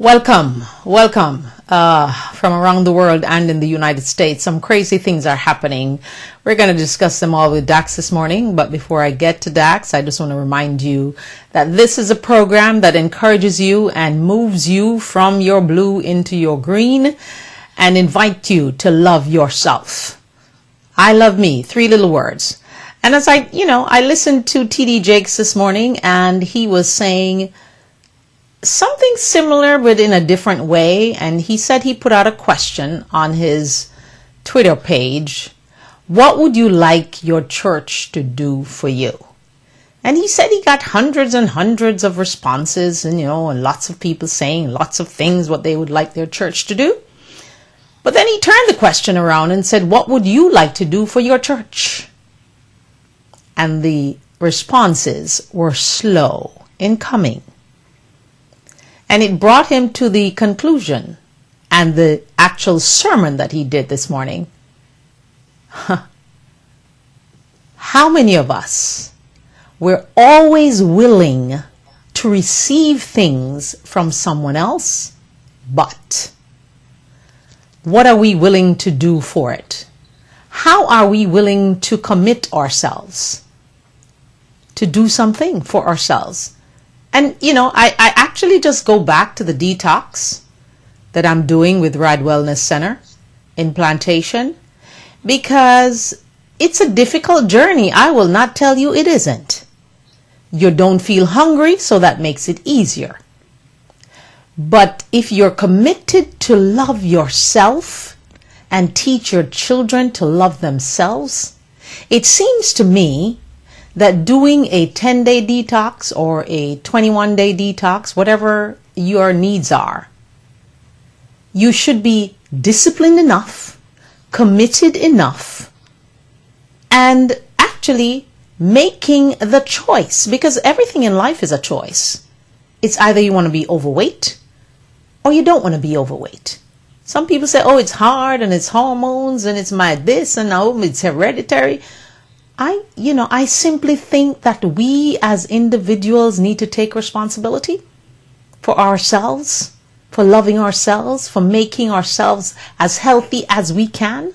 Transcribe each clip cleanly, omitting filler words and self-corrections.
Welcome from around the world and in the United States. Some crazy things are happening. We're going to discuss them all with Dax this morning. But before I get to Dax, I just want to remind you that this is a program that encourages you and moves you from your blue into your green and invite you to love yourself. I love me, 3 little words. And as I listened to TD Jakes this morning, and he was saying something similar but in a different way, and he said he put out a question on his Twitter page. What would you like your church to do for you? And he said he got hundreds and hundreds of responses, and and lots of people saying lots of things what they would like their church to do. But then he turned the question around and said, what would you like to do for your church? And the responses were slow in coming. And it brought him to the conclusion and the actual sermon that he did this morning. How many of us, we're always willing to receive things from someone else, but what are we willing to do for it? How are we willing to commit ourselves to do something for ourselves? And, I actually just go back to the detox that I'm doing with Rad Wellness Center in Plantation, because it's a difficult journey. I will not tell you it isn't. You don't feel hungry, so that makes it easier. But if you're committed to love yourself and teach your children to love themselves, it seems to me that doing a 10-day detox or a 21-day detox, whatever your needs are, you should be disciplined enough, committed enough, and actually making the choice, because everything in life is a choice. It's either you want to be overweight or you don't want to be overweight. Some people say, oh, it's hard and it's hormones and it's my this and oh, it's hereditary. I simply think that we as individuals need to take responsibility for ourselves, for loving ourselves, for making ourselves as healthy as we can.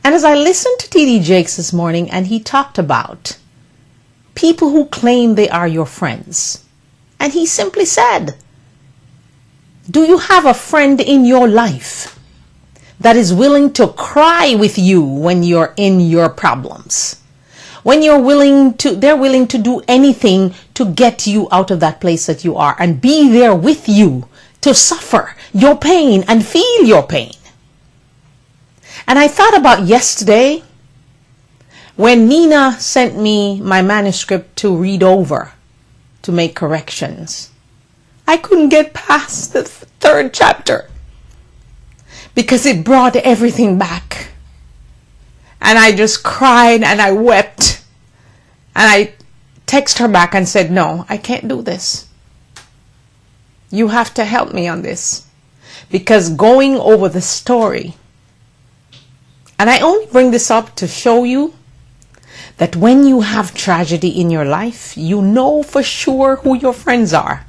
And as I listened to TD Jakes this morning, and he talked about people who claim they are your friends, and he simply said, do you have a friend in your life that is willing to cry with you when you're in your problems? When they're willing to do anything to get you out of that place that you are and be there with you to suffer your pain and feel your pain. And I thought about yesterday when Nina sent me my manuscript to read over, to make corrections. I couldn't get past the 3rd chapter because it brought everything back. And I just cried and I wept. And I texted her back and said, no, I can't do this. You have to help me on this. Because going over the story, and I only bring this up to show you that when you have tragedy in your life, you know for sure who your friends are.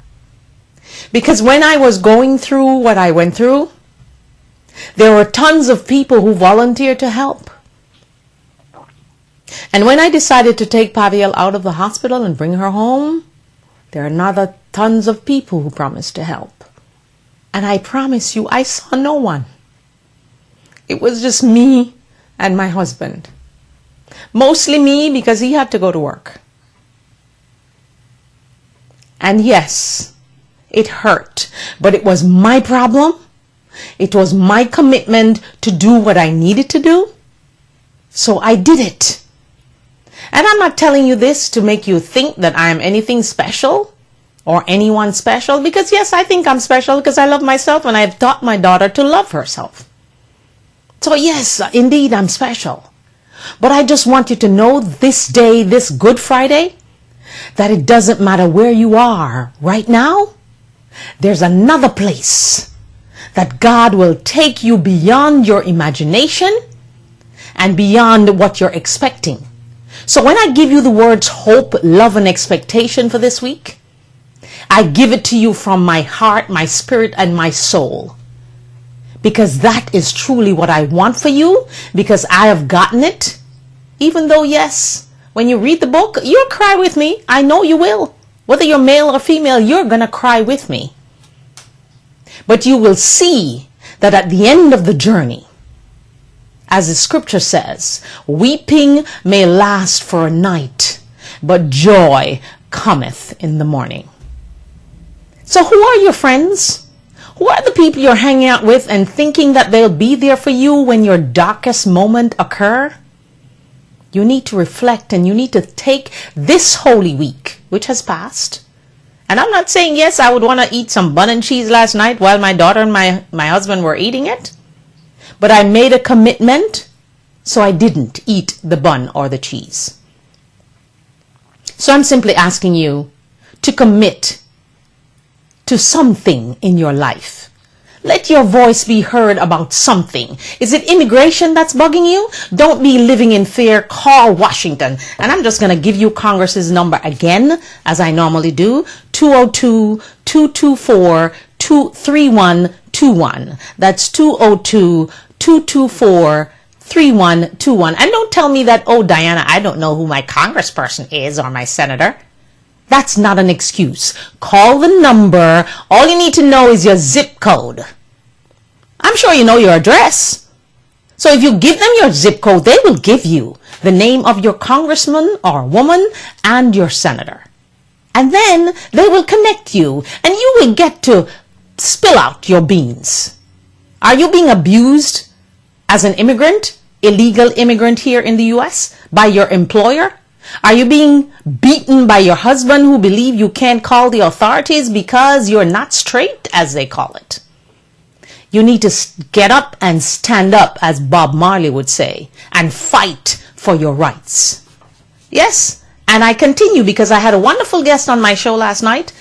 Because when I was going through what I went through, there were tons of people who volunteered to help. And when I decided to take Paviel out of the hospital and bring her home, there are another tons of people who promised to help. And I promise you, I saw no one. It was just me and my husband. Mostly me because he had to go to work. And yes, it hurt, but it was my problem. It was my commitment to do what I needed to do. So I did it. And I'm not telling you this to make you think that I am anything special or anyone special, because yes, I think I'm special because I love myself and I've taught my daughter to love herself. So yes, indeed, I'm special. But I just want you to know this day, this Good Friday, that it doesn't matter where you are right now. There's another place that God will take you beyond your imagination and beyond what you're expecting. So when I give you the words hope, love, and expectation for this week, I give it to you from my heart, my spirit, and my soul. Because that is truly what I want for you, because I have gotten it. Even though, yes, when you read the book, you'll cry with me. I know you will. Whether you're male or female, you're going to cry with me. But you will see that at the end of the journey, as the scripture says, weeping may last for a night, but joy cometh in the morning. So who are your friends? Who are the people you're hanging out with and thinking that they'll be there for you when your darkest moment occur? You need to reflect, and you need to take this Holy Week, which has passed. And I'm not saying, yes, I would want to eat some bun and cheese last night while my daughter and my husband were eating it. But I made a commitment, so I didn't eat the bun or the cheese. So I'm simply asking you to commit to something in your life. Let your voice be heard about something. Is it immigration that's bugging you? Don't be living in fear. Call Washington. And I'm just going to give you Congress's number again, as I normally do, 202-224-3121. That's 202-224-3121. And don't tell me that, oh, Diana, I don't know who my congressperson is or my senator. That's not an excuse. Call the number. All you need to know is your zip code. I'm sure you know your address. So if you give them your zip code, they will give you the name of your congressman or woman and your senator. And then they will connect you, and you will get to spill out your beans. Are you being abused as an immigrant, illegal immigrant here in the U.S. by your employer? Are you being beaten by your husband who believe you can't call the authorities because you're not straight, as they call it? You need to get up and stand up, as Bob Marley would say, and fight for your rights. Yes, and I continue because I had a wonderful guest on my show last night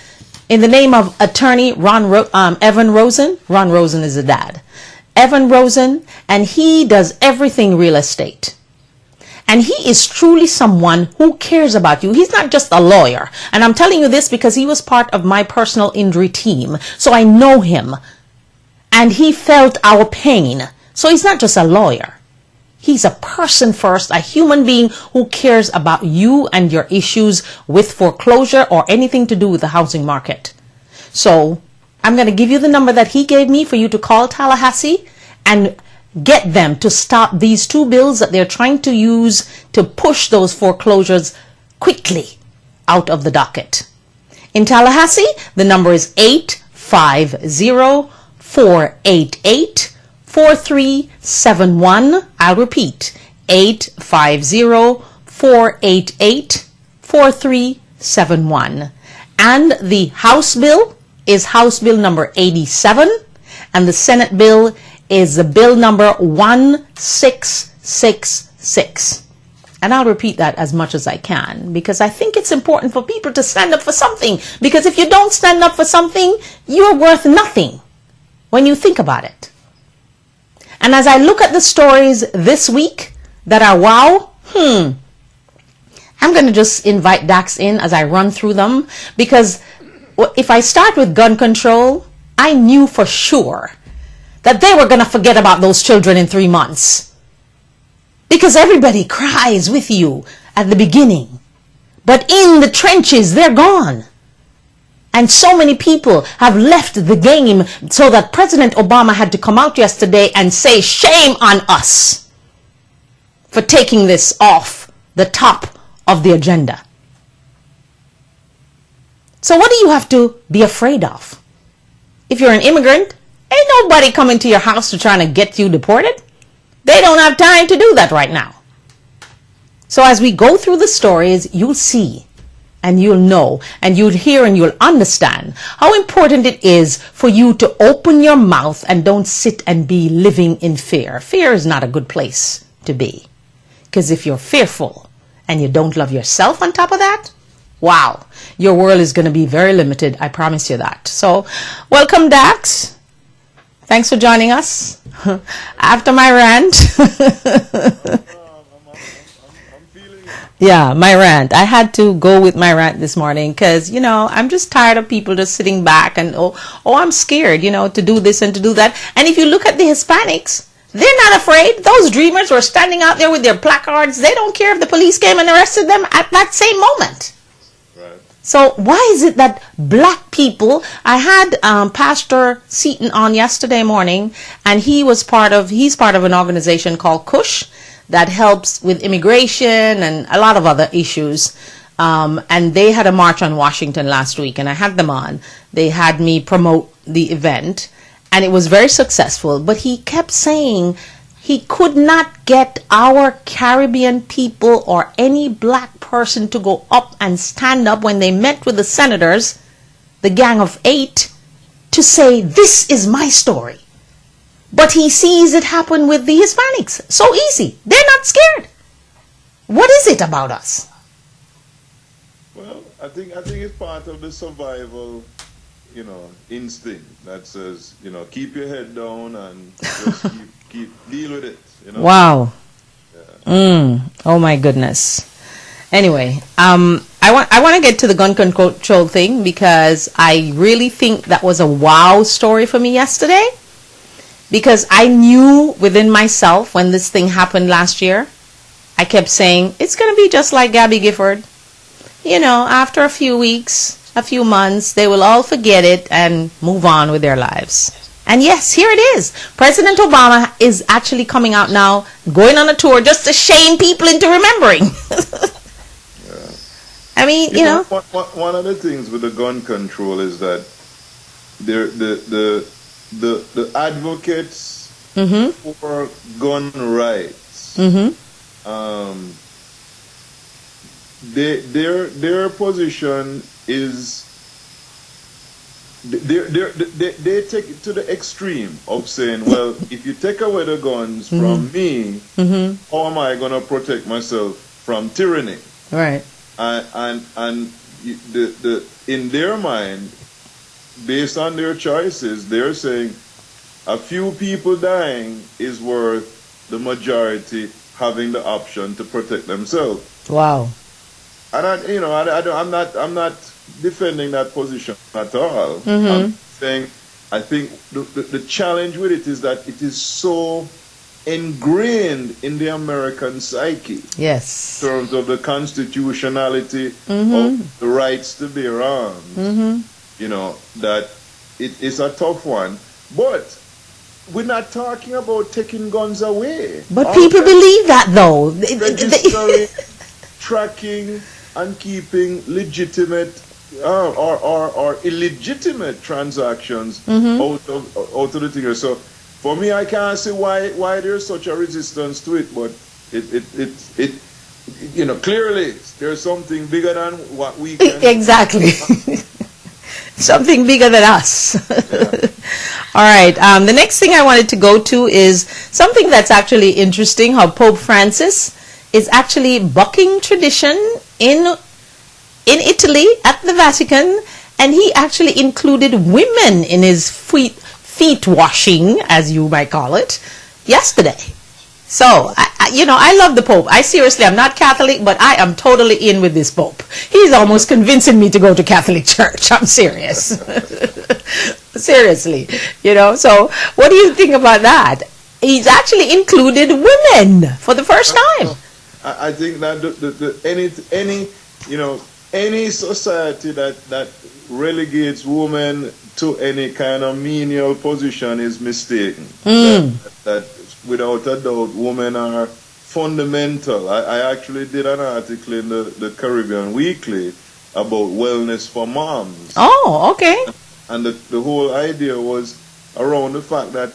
in the name of attorney Evan Rosen. Ron Rosen is a dad. Evan Rosen, and he does everything real estate. And he is truly someone who cares about you. He's not just a lawyer. And I'm telling you this because he was part of my personal injury team. So I know him. And he felt our pain. So he's not just a lawyer. He's a person first, a human being who cares about you and your issues with foreclosure or anything to do with the housing market. So I'm going to give you the number that he gave me for you to call Tallahassee and get them to stop these two bills that they're trying to use to push those foreclosures quickly out of the docket. In Tallahassee, the number is 850-488-4371. I'll repeat, 850-488-4371. And the House bill is House Bill number 87, and the Senate bill is the bill number 1666. And I'll repeat that as much as I can because I think it's important for people to stand up for something. Because if you don't stand up for something, you're worth nothing when you think about it. And as I look at the stories this week that are wow, I'm going to just invite Dax in as I run through them. Because if I start with gun control, I knew for sure that they were going to forget about those children in 3 months. Because everybody cries with you at the beginning. But in the trenches, they're gone. And so many people have left the game so that President Obama had to come out yesterday and say, shame on us for taking this off the top of the agenda. So what do you have to be afraid of? If you're an immigrant, ain't nobody coming to your house to try to get you deported. They don't have time to do that right now. So as we go through the stories, you'll see and you'll know and you'll hear and you'll understand how important it is for you to open your mouth and don't sit and be living in fear. Fear is not a good place to be. Because if you're fearful and you don't love yourself on top of that, wow, your world is going to be very limited. I promise you that. So welcome, Dax. Thanks for joining us after my rant. I'm feeling it. Yeah, my rant. I had to go with my rant this morning because, I'm just tired of people just sitting back and, I'm scared, to do this and to do that. And if you look at the Hispanics, they're not afraid. Those dreamers were standing out there with their placards. They don't care if the police came and arrested them at that same moment. Right. So why is it that black people, I had Pastor Seaton on yesterday morning, and he's part of an organization called Cush that helps with immigration and a lot of other issues. And they had a march on Washington last week, and I had them on. They had me promote the event, and it was very successful. But he kept saying he could not get our Caribbean people or any black person to go up and stand up when they met with the senators, the Gang of Eight, to say, this is my story. But he sees it happen with the Hispanics. So easy. They're not scared. What is it about us? Well, I think it's part of the survival, instinct that says, keep your head down and just keep deal with it. Wow. Yeah. Oh my goodness. Anyway, I want to get to the gun control thing because I really think that was a wow story for me yesterday. Because I knew within myself when this thing happened last year, I kept saying, it's going to be just like Gabby Gifford. After a few weeks, a few months, they will all forget it and move on with their lives. And yes, here it is. President Obama is actually coming out now, going on a tour just to shame people into remembering. Yeah. I mean, One of the things with the gun control is that the advocates for gun rights, their position is they take it to the extreme of saying, well, if you take away the guns from me, how am I going to protect myself from tyranny? Right. And in their mind, based on their choices, they're saying a few people dying is worth the majority having the option to protect themselves. Wow. And I'm not defending that position at all. I'm saying I think the challenge with it is that it is so ingrained in the American psyche. Yes. In terms of the constitutionality of the rights to bear arms. That it is a tough one. But we're not talking about taking guns away. But people believe that, though. Registering, tracking, and keeping legitimate or illegitimate transactions out of the thing. So, for me, I can't see why there's such a resistance to it. But it clearly there's something bigger than what we can. Exactly. Something bigger than us. Yeah. All right. The next thing I wanted to go to is something that's actually interesting, how Pope Francis is actually bucking tradition in Italy at the Vatican, and he actually included women in his feet washing, as you might call it, yesterday. So, I love the Pope. I'm not Catholic, but I am totally in with this Pope. He's almost convincing me to go to Catholic Church. I'm serious. Seriously, So, what do you think about that? He's actually included women for the first time. I think that any society that relegates women to any kind of menial position is mistaken. That without a doubt, women are fundamental. I actually did an article in the Caribbean Weekly about wellness for moms. Oh, okay. And the whole idea was around the fact that,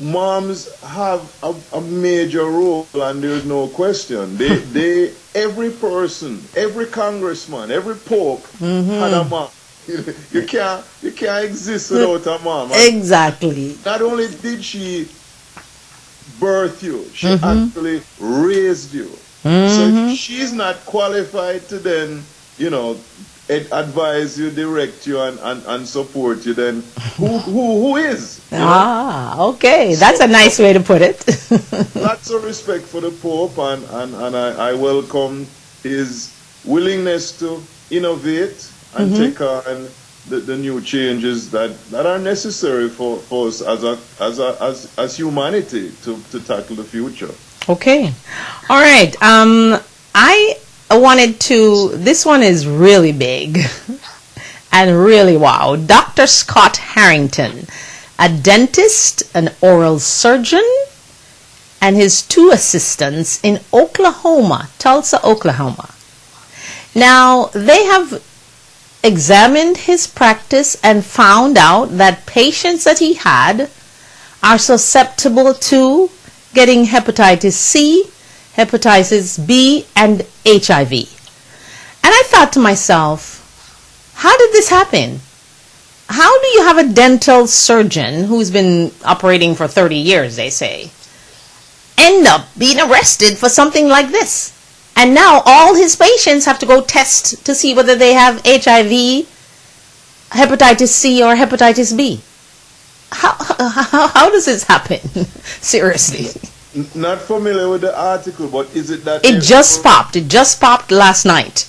moms have a major role, and there's no question. Every person, every congressman, every pope had a mom. You can't exist without a mom. Exactly. Not only did she birth you, she actually raised you. So if she's not qualified to then, advise you, direct you, and support you, then who is? You know? Ah, okay. That's a nice way to put it. Lots of respect for the Pope, and I welcome his willingness to innovate and take on the new changes that are necessary for us as humanity to tackle the future. Okay. All right. I wanted to, this one is really big and really wow. Dr. Scott Harrington, a dentist, an oral surgeon, and his 2 assistants in Oklahoma, Tulsa, Oklahoma. Now, they have examined his practice and found out that patients that he had are susceptible to getting hepatitis C, hepatitis B, and HIV. And I thought to myself, how did this happen? How do you have a dental surgeon who's been operating for 30 years, they say, end up being arrested for something like this? And now all his patients have to go test to see whether they have HIV, hepatitis C, or hepatitis B. How does this happen? Seriously. Not familiar with the article, but is it that... It just popped. It just popped last night.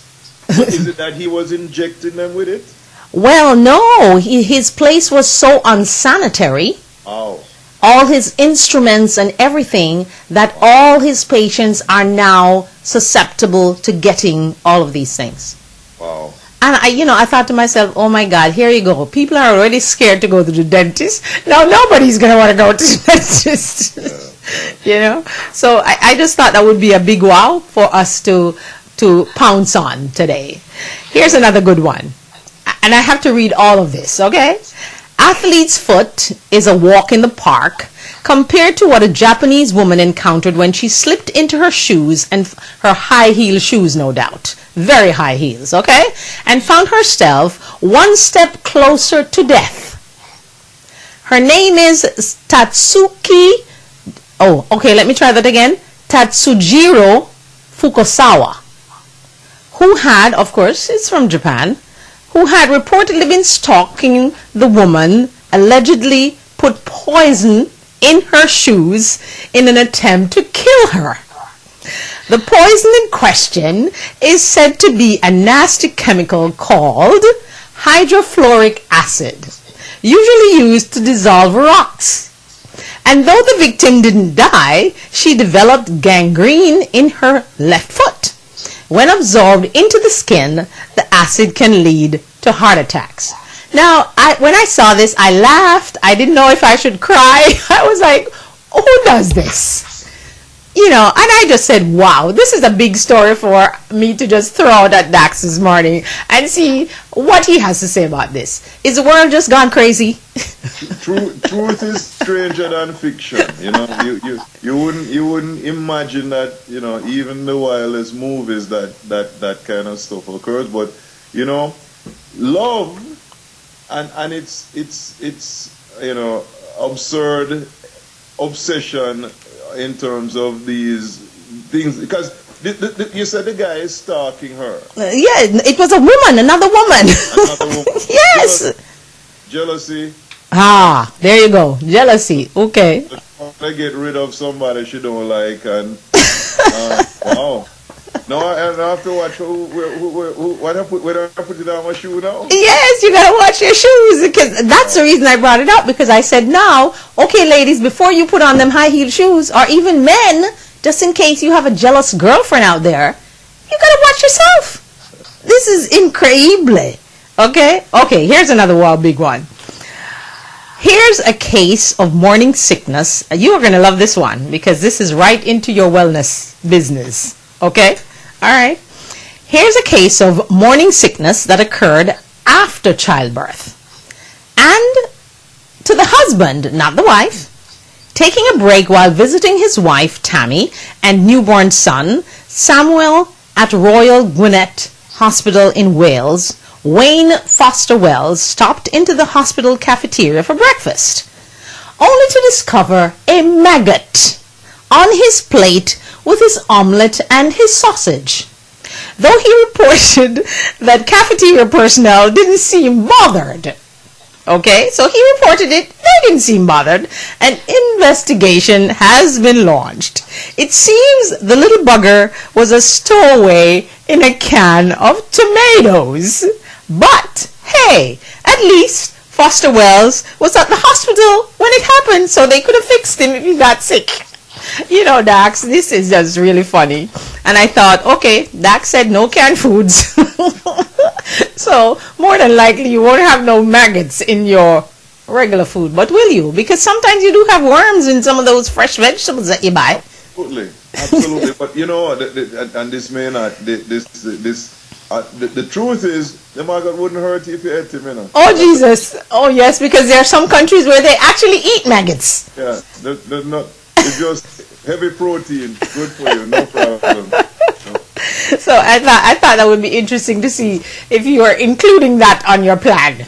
Is it that he was injecting them with it? Well, no. His place was so unsanitary. Oh. All his instruments and everything, that all his patients are now susceptible to getting all of these things. Wow. And I thought to myself, oh my God, here you go. People are already scared to go to the dentist. Now nobody's going to want to go to the dentist. So I just thought that would be a big wow for us to pounce on today. Here's another good one. And I have to read all of this, okay? Athlete's foot is a walk in the park compared to what a Japanese woman encountered when she slipped into her shoes, and her high heel shoes, no doubt. Very high heels, okay? And found herself one step closer to death. Her name is Tatsuki. Oh, okay, let me try that again. Tatsujiro Fukusawa, who had, of course, it's from Japan, who had reportedly been stalking the woman, allegedly put poison in her shoes in an attempt to kill her. The poison in question is said to be a nasty chemical called hydrofluoric acid, usually used to dissolve rocks. And though the victim didn't die, she developed gangrene in her left foot. When absorbed into the skin, the acid can lead to heart attacks. Now, when I saw this, I laughed. I didn't know if I should cry. I was like, who does this? And I just said, wow, this is a big story for me to just throw out at Dax this morning and see what he has to say about this. Is the world just gone crazy? Truth is stranger than fiction. You wouldn't imagine that, even the wildest movies that kind of stuff occurs. But, love and it's absurd obsession in terms of these things, because you said the guy is stalking her. Yeah, it was a woman, another woman. Another woman. Yes. Jealousy. Ah, there you go. Jealousy. Okay. To get rid of somebody she don't like, and wow. No, I have to watch whether I put it on my shoe now. Yes, you gotta watch your shoes, because that's the reason I brought it up, because I said, now, okay, ladies, before you put on them high heel shoes, or even men, just in case you have a jealous girlfriend out there, you gotta watch yourself. This is increíble. Okay, here's another wild big one. Here's a case of morning sickness. You are gonna love this one, because this is right into your wellness business. Okay? All right. Here's a case of morning sickness that occurred after childbirth. And to the husband, not the wife, taking a break while visiting his wife, Tammy, and newborn son, Samuel, at Royal Gwinnett Hospital in Wales, Wayne Foster Wells stopped into the hospital cafeteria for breakfast, only to discover a maggot on his plate with his omelette and his sausage. though he reported that cafeteria personnel didn't seem bothered. Okay, so he reported it, they didn't seem bothered. An investigation has been launched. It seems the little bugger was a stowaway in a can of tomatoes. But, hey, at least Foster Wells was at the hospital when it happened, so they could have fixed him if he got sick. You know, Dax, this is just really funny. And I thought, okay, Dax said no canned foods. So, more than likely, you won't have no maggots in your regular food. But will you? Because sometimes you do have worms in some of those fresh vegetables that you buy. Absolutely. Absolutely. But, you know, and this may not, the truth is, the maggot wouldn't hurt you if you ate him, you know. Oh, Jesus. Oh, yes, because there are some countries where they actually eat maggots. Yeah, they're not, it's just heavy protein, good for you, no problem. So I thought that would be interesting to see if you are including that on your plan.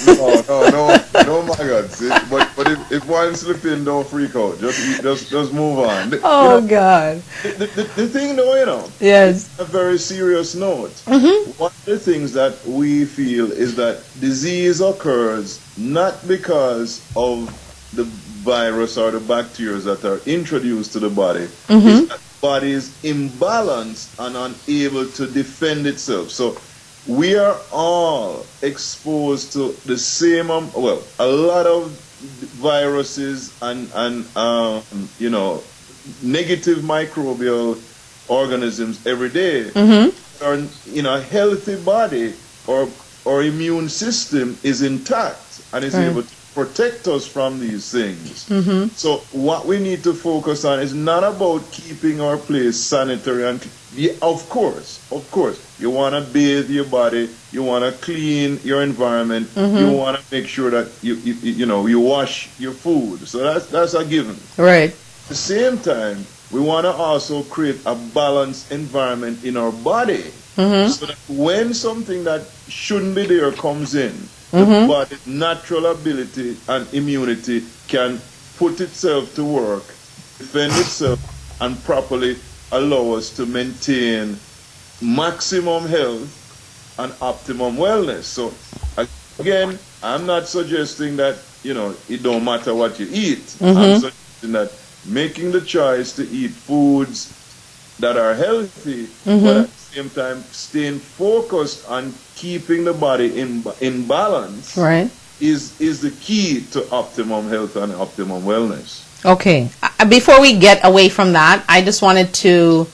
No maggots. But if one slip in, don't freak out. Just move on. Oh, you know, God. The thing, though, you know, yes, a very serious note. Mm-hmm. One of the things that we feel is that disease occurs not because of the virus or the bacteria that are introduced to the body. Mm-hmm. It's that the body is imbalanced and unable to defend itself. So we are all exposed to the same, a lot of viruses and you know, negative microbial organisms every day. Mm-hmm. Or, you know, a healthy body or immune system is intact and is able to protect us from these things. Mm-hmm. So what we need to focus on is not about keeping our place sanitary and of course you want to bathe your body, you want to clean your environment, you want to make sure that you wash your food. So that's a given. Right. At the same time, we want to also create a balanced environment in our body, so that when something that shouldn't be there comes in, the body's natural ability and immunity can put itself to work, defend itself, and properly allow us to maintain maximum health and optimum wellness. So, again, I'm not suggesting that, you know, it don't matter what you eat. I'm suggesting that making the choice to eat foods that are healthy, but at the same time staying focused on keeping the body in balance, right, is the key to optimum health and optimum wellness. Okay. Before we get away from that, I just wanted to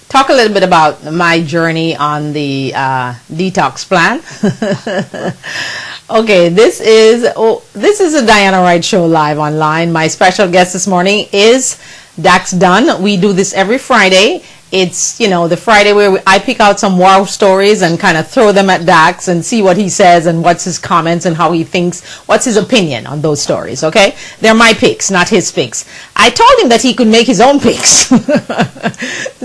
talk a little bit about my journey on the detox plan. Okay, this is a Diana Wright Show live online. My special guest this morning is Dax Dunn. We do this every Friday. It's, you know, the Friday where I pick out some wow stories and kind of throw them at Dax and see what he says and what's his comments and how he thinks, what's his opinion on those stories, okay? They're my picks, not his picks. I told him that he could make his own picks.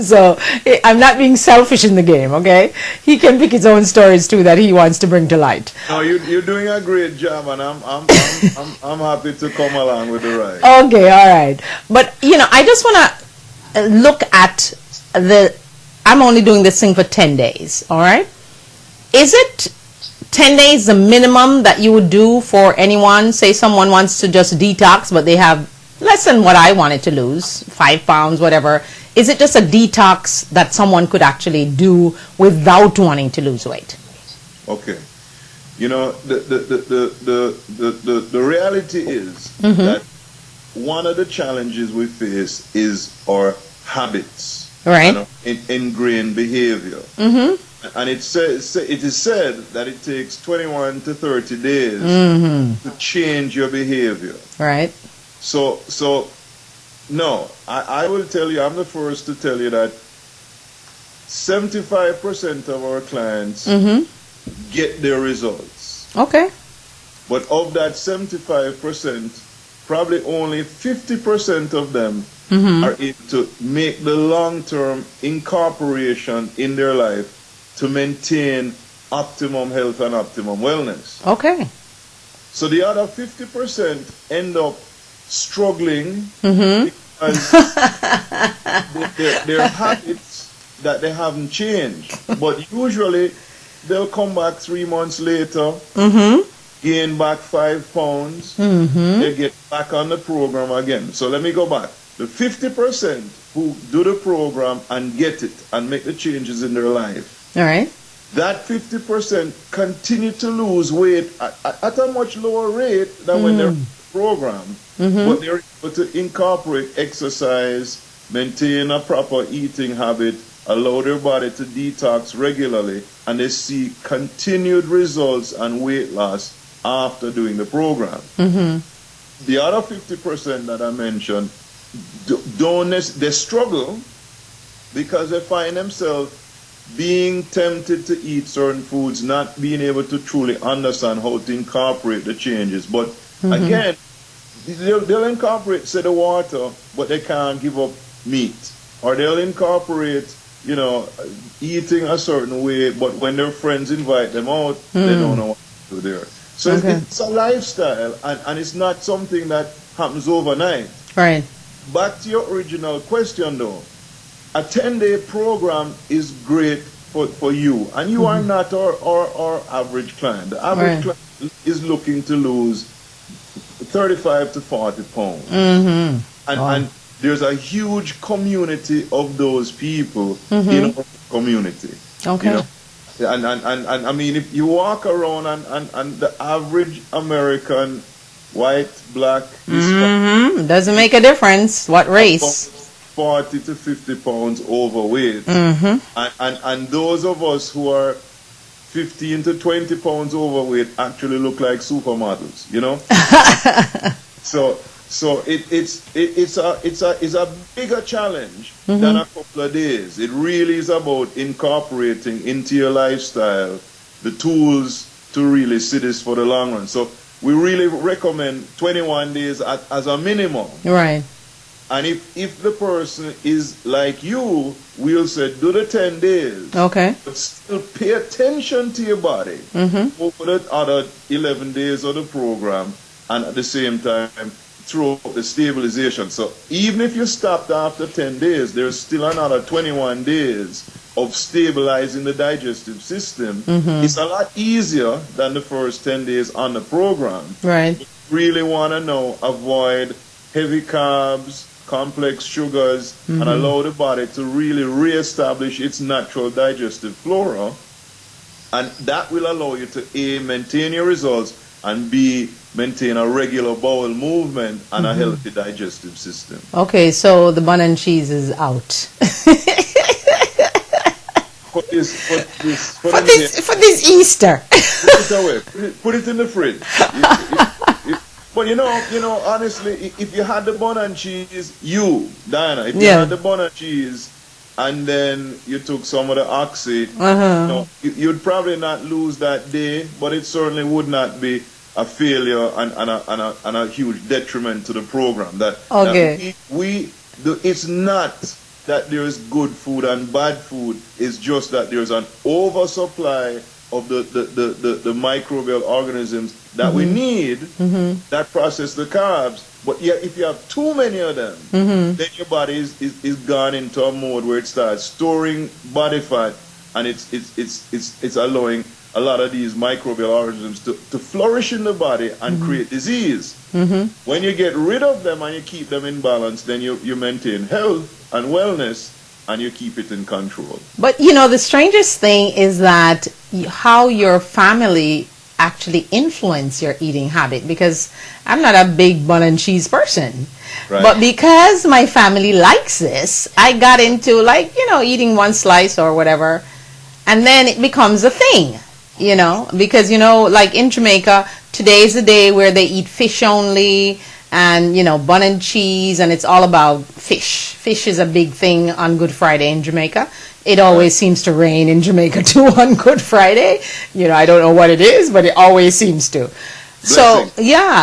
So I'm not being selfish in the game, okay? He can pick his own stories too that he wants to bring to light. No, you're doing a great job, and I'm happy to come along with the ride. Okay, all right. But, you know, I just want to look at I'm only doing this thing for 10 days, all right? Is it 10 days the minimum that you would do for anyone? Say someone wants to just detox, but they have less than what I wanted to lose, 5 pounds, whatever. Is it just a detox that someone could actually do without wanting to lose weight? Okay. You know, the reality is that one of the challenges we face is our habits. Right. Ingrained behavior. And it is said that it takes 21 to 30 days to change your behavior. Right. So no, I will tell you, I'm the first to tell you that 75% of our clients get their results. Okay. But of that 75%, probably only 50% of them are able to make the long-term incorporation in their life to maintain optimum health and optimum wellness. Okay. So the other 50% end up struggling because their habits that they haven't changed. But usually they'll come back 3 months later, gain back 5 pounds, they get back on the program again. So let me go back. The 50% who do the program and get it and make the changes in their life, All right. that 50% continue to lose weight at a much lower rate than when they're in the program, but they're able to incorporate exercise, maintain a proper eating habit, allow their body to detox regularly, and they see continued results and weight loss after doing the program. The other 50% that I mentioned, they struggle because they find themselves being tempted to eat certain foods, not being able to truly understand how to incorporate the changes. But again, they'll incorporate, say, the water, but they can't give up meat. Or they'll incorporate, eating a certain way, but when their friends invite them out, they don't know what to do there. So it's a lifestyle, and it's not something that happens overnight. Right. Back to your original question, though. A 10-day program is great for you, and you are not our average client. The average client is looking to lose 35 to 40 pounds. And there's a huge community of those people in our community. Okay. And I mean, if you walk around and the average American, white, black, doesn't make a difference what race. 40 to 50 pounds overweight. And those of us who are 15 to 20 pounds overweight actually look like supermodels, So it's a bigger challenge than a couple of days. It really is about incorporating into your lifestyle the tools to really see this for the long run. So we really recommend 21 days as a minimum. Right. And if the person is like you, we'll say do the 10 days. Okay. But still pay attention to your body over the other 11 days of the program, and at the same time through the stabilization. So even if you stopped after 10 days, there's still another 21 days of stabilizing the digestive system. It's a lot easier than the first 10 days on the program. Right. You really want to avoid heavy carbs, complex sugars, and allow the body to really reestablish its natural digestive flora. And that will allow you to A, maintain your results, and B, maintain a regular bowel movement and a healthy digestive system. Okay, so the bun and cheese is out. For this Easter. Put it away. Put it in the fridge. But honestly, if you had the bun and cheese, Diana, if you had the bun and cheese and then you took some of the oxy, you'd probably not lose that day, but it certainly would not be a failure and a huge detriment to the program. It's not that there's good food and bad food. It's just that there's an oversupply of the microbial organisms that we need that process the carbs. But if you have too many of them, then your body is gone into a mode where it starts storing body fat, and it's allowing a lot of these microbial organisms to flourish in the body and create disease. When you get rid of them and you keep them in balance, then you maintain health and wellness, and you keep it in control. But the strangest thing is that how your family actually influence your eating habit, because I'm not a big bun and cheese person. Right. But because my family likes this, I got into eating one slice or whatever, and then it becomes a thing, because like in Jamaica, today's the day where they eat fish only, and bun and cheese, and it's all about fish. Fish is a big thing on Good Friday in Jamaica. It always seems to rain in Jamaica too on Good Friday. I don't know what it is, but it always seems to. So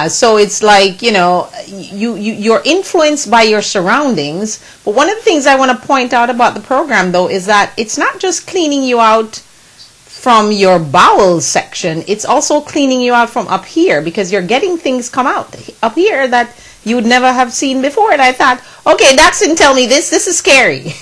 so it's like you're influenced by your surroundings. But one of the things I want to point out about the program, though, is that it's not just cleaning you out from your bowel section, it's also cleaning you out from up here, because you're getting things come out up here that you would never have seen before. And I thought, okay, Dax didn't tell me this. This is scary.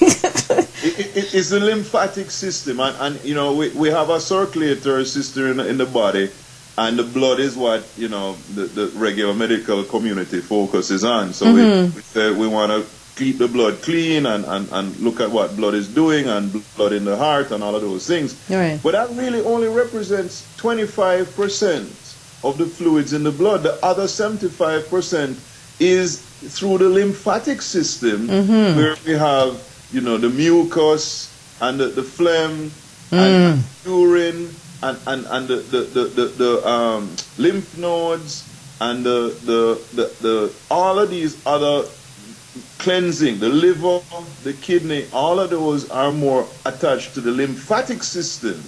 It's the lymphatic system, and you know, we have a circulatory system in the body, and the blood is what, you know, the regular medical community focuses on. So we want to keep the blood clean and look at what blood is doing, and blood in the heart and all of those things. Right. But that really only represents 25% of the fluids in the blood. The other 75% is through the lymphatic system, where we have, you know, the mucus and the phlegm and urine and the lymph nodes and the all of these other cleansing, the liver, the kidney, all of those are more attached to the lymphatic system.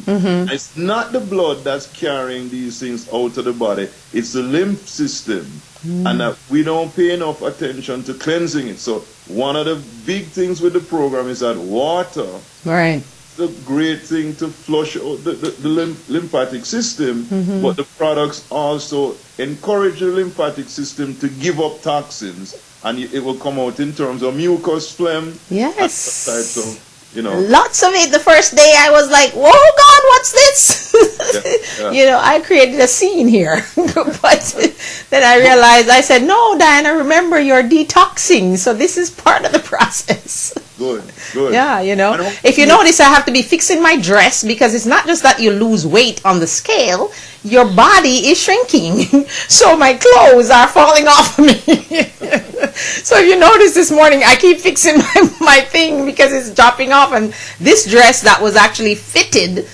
It's not the blood that's carrying these things out of the body, it's the lymph system. And that we don't pay enough attention to cleansing it. So one of the big things with the program is that water, Right. the great thing to flush out the lymphatic system, but the products also encourage the lymphatic system to give up toxins, and it will come out in terms of mucus, phlegm, Yes. types of, you know. Lots of it. The first day I was like, whoa, God, what's this? You know, I created a scene here. But then I realized, I said, no, Diana, remember you're detoxing. So this is part of the process. Good, good. Yeah, you know. If you notice, I have to be fixing my dress, because it's not just that you lose weight on the scale, your body is shrinking. So my clothes are falling off of me. So if you notice this morning, I keep fixing my thing because it's dropping off, and this dress that was actually fitted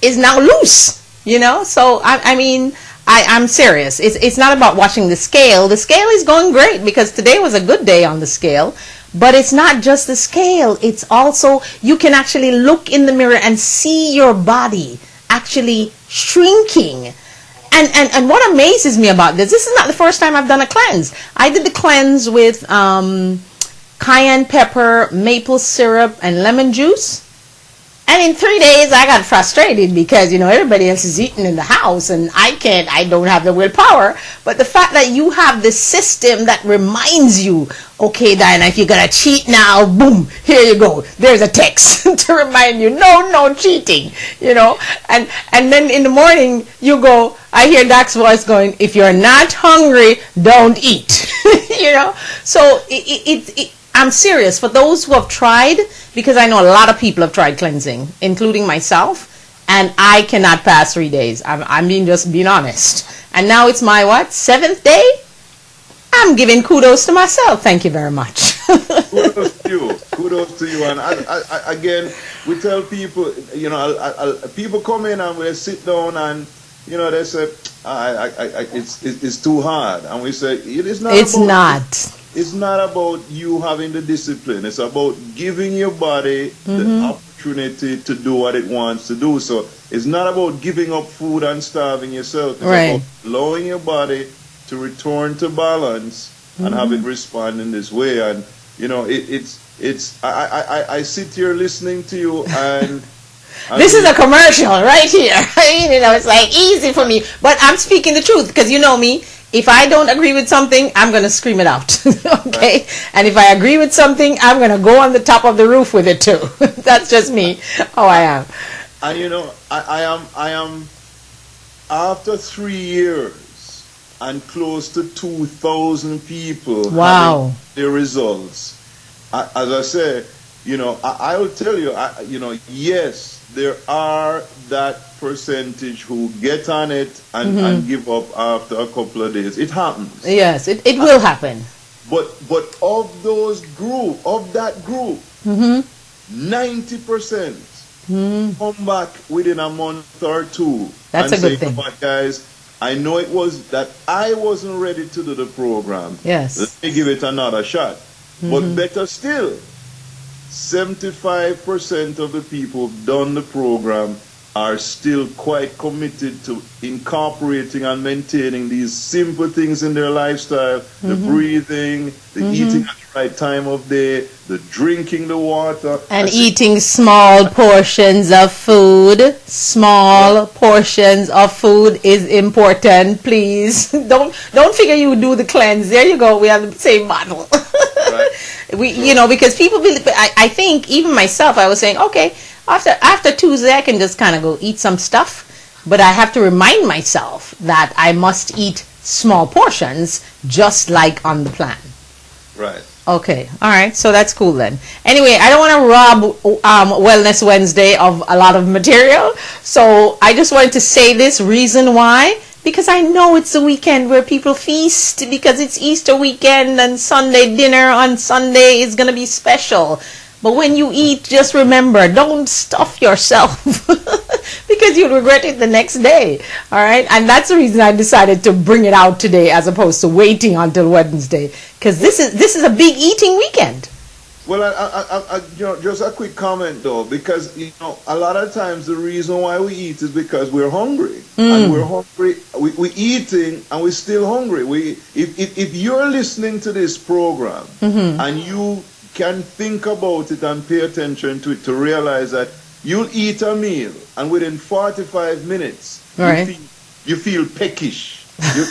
is now loose, you know. So I mean, I'm serious. It's not about watching the scale. The scale is going great because today was a good day on the scale. But it's not just the scale. It's also, you can actually look in the mirror and see your body actually shrinking. And what amazes me about this is not the first time I've done a cleanse. I did the cleanse with cayenne pepper, maple syrup, and lemon juice. And in 3 days, I got frustrated because, you know, everybody else is eating in the house and I don't have the willpower. But the fact that you have this system that reminds you, okay, Diana, if you're going to cheat now, boom, here you go. There's a text to remind you, no cheating, you know. And then in the morning, you go, I hear Doc's voice going, if you're not hungry, don't eat, you know. So I'm serious. For those who have tried, because I know a lot of people have tried cleansing, including myself, and I cannot pass 3 days. I'm just being honest. And now it's my, 7th day? I'm giving kudos to myself. Thank you very much. Kudos to you. Kudos to you. And I, again, we tell people, you know, people come in and we sit down and, you know, they say, it's too hard. And we say, it is not. It's not. It's not about you having the discipline. It's about giving your body the opportunity to do what it wants to do. So it's not about giving up food and starving yourself. It's about allowing your body to return to balance and have it respond in this way. And, you know, I sit here listening to you and... This is a commercial right here. You know, it's like easy for me. But I'm speaking the truth because you know me. If I don't agree with something, I'm going to scream it out. Okay? Right. And if I agree with something, I'm going to go on the top of the roof with it too. That's just me, how I am. And you know, I am after 3 years and close to 2,000 people having their results. As I say, you know, I will tell you, you know, yes, there are that percentage who get on it and give up after a couple of days. It happens. Yes, it will happen. But of that group, 90% come back within a month or two. That's a good thing. You know what, guys, I know it was that I wasn't ready to do the program. Yes. Let me give it another shot. But better still, 75% of the people who've done the program are still quite committed to incorporating and maintaining these simple things in their lifestyle, the breathing, the eating at the right time of day, the drinking the water. And eating small portions of food. Small portions of food is important, please. Don't figure you do the cleanse. There you go. We have the same model. Right. Because people believe, I think even myself, I was saying, okay, after Tuesday, I can just kind of go eat some stuff, but I have to remind myself that I must eat small portions, just like on the plan. Right. Okay. All right. So that's cool then. Anyway, I don't want to rob Wellness Wednesday of a lot of material, so I just wanted to say this reason why. Because I know it's a weekend where people feast because it's Easter weekend and Sunday dinner on Sunday is going to be special. But when you eat, just remember, don't stuff yourself because you'll regret it the next day. All right? And that's the reason I decided to bring it out today as opposed to waiting until Wednesday, because this is a big eating weekend. Well, I just a quick comment though, because a lot of times the reason why we eat is because we're hungry, and we're hungry. We're eating and we're still hungry. If you're listening to this program and you can think about it and pay attention to it to realize that you'll eat a meal and within 45 minutes you feel peckish. You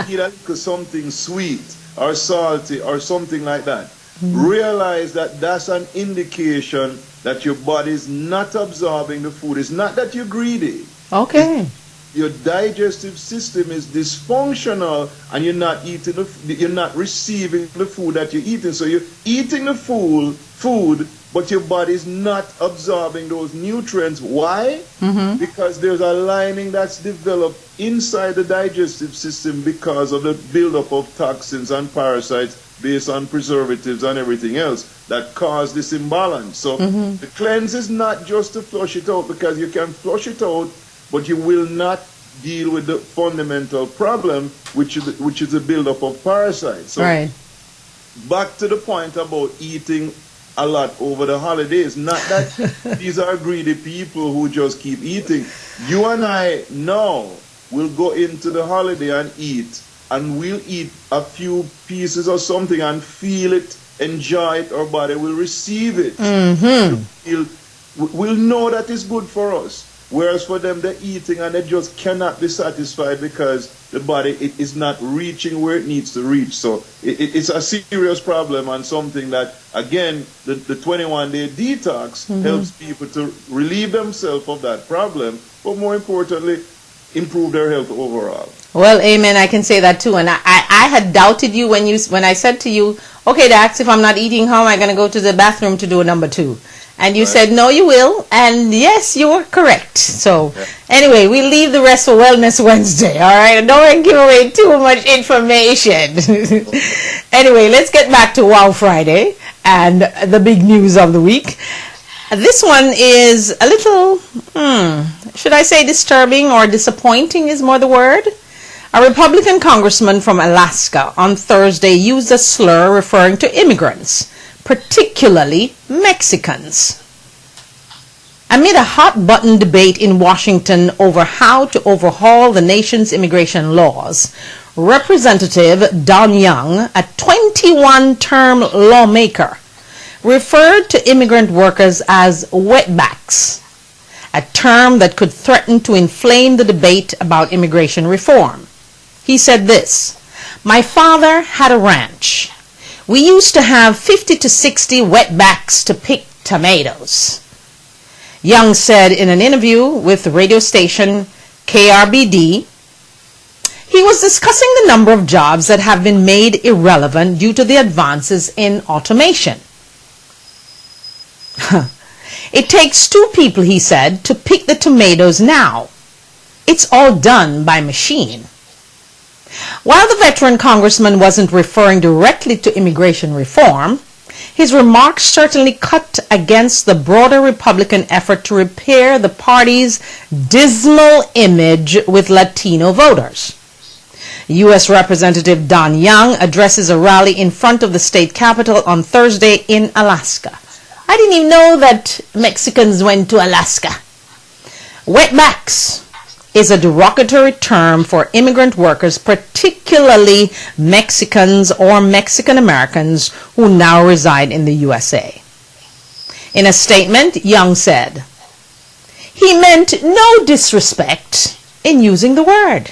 eat a little something sweet or salty or something like that. Realize that that's an indication that your body is not absorbing the food. It's not that you're greedy. Okay. Your digestive system is dysfunctional, and you're not eating you're not receiving the food that you're eating. So you're eating the food, but your body is not absorbing those nutrients. Why? Because there's a lining that's developed inside the digestive system because of the buildup of toxins and parasites based on preservatives and everything else that cause this imbalance. So the cleanse is not just to flush it out, because you can flush it out, but you will not deal with the fundamental problem, which is the buildup of parasites. So back to the point about eating a lot over the holidays. Not that these are greedy people who just keep eating. You and I now will go into the holiday and eat, and we'll eat a few pieces or something and feel it, enjoy it, our body will receive it. We'll know that it's good for us. Whereas for them, they're eating and they just cannot be satisfied because the body is not reaching where it needs to reach. So it's a serious problem, and something that, again, the 21-day detox helps people to relieve themselves of that problem, but more importantly, improve their health overall. Well, amen. I can say that too. And I had doubted you when I said to you, okay, Dax, if I'm not eating, how am I going to go to the bathroom to do a number 2? And you said, no, you will. And yes, you were correct. So anyway, we leave the rest for Wellness Wednesday. All right. And don't give away too much information. Anyway, let's get back to Wow Friday and the big news of the week. This one is a little, should I say disturbing or disappointing is more the word? A Republican congressman from Alaska on Thursday used a slur referring to immigrants, particularly Mexicans. Amid a hot-button debate in Washington over how to overhaul the nation's immigration laws, Representative Don Young, a 21-term lawmaker, referred to immigrant workers as wetbacks, a term that could threaten to inflame the debate about immigration reform. He said this, "My father had a ranch. We used to have 50 to 60 wetbacks to pick tomatoes." Young said in an interview with the radio station KRBD, he was discussing the number of jobs that have been made irrelevant due to the advances in automation. It takes 2 people, he said, to pick the tomatoes now. It's all done by machine. While the veteran congressman wasn't referring directly to immigration reform, his remarks certainly cut against the broader Republican effort to repair the party's dismal image with Latino voters. U.S. Representative Don Young addresses a rally in front of the state capitol on Thursday in Alaska. I didn't even know that Mexicans went to Alaska. Wetbacks is a derogatory term for immigrant workers, particularly Mexicans or Mexican Americans who now reside in the USA. In a statement, Young said, he meant no disrespect in using the word.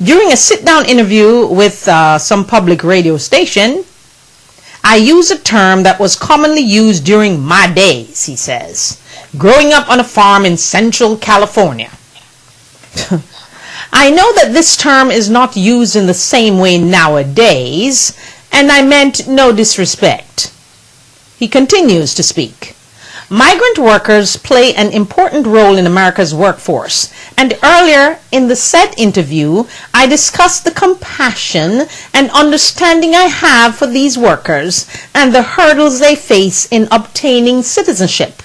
During a sit-down interview with some public radio station, I used a term that was commonly used during my days, he says, growing up on a farm in Central California. I know that this term is not used in the same way nowadays, and I meant no disrespect. He continues to speak. Migrant workers play an important role in America's workforce, and earlier in the said interview, I discussed the compassion and understanding I have for these workers and the hurdles they face in obtaining citizenship.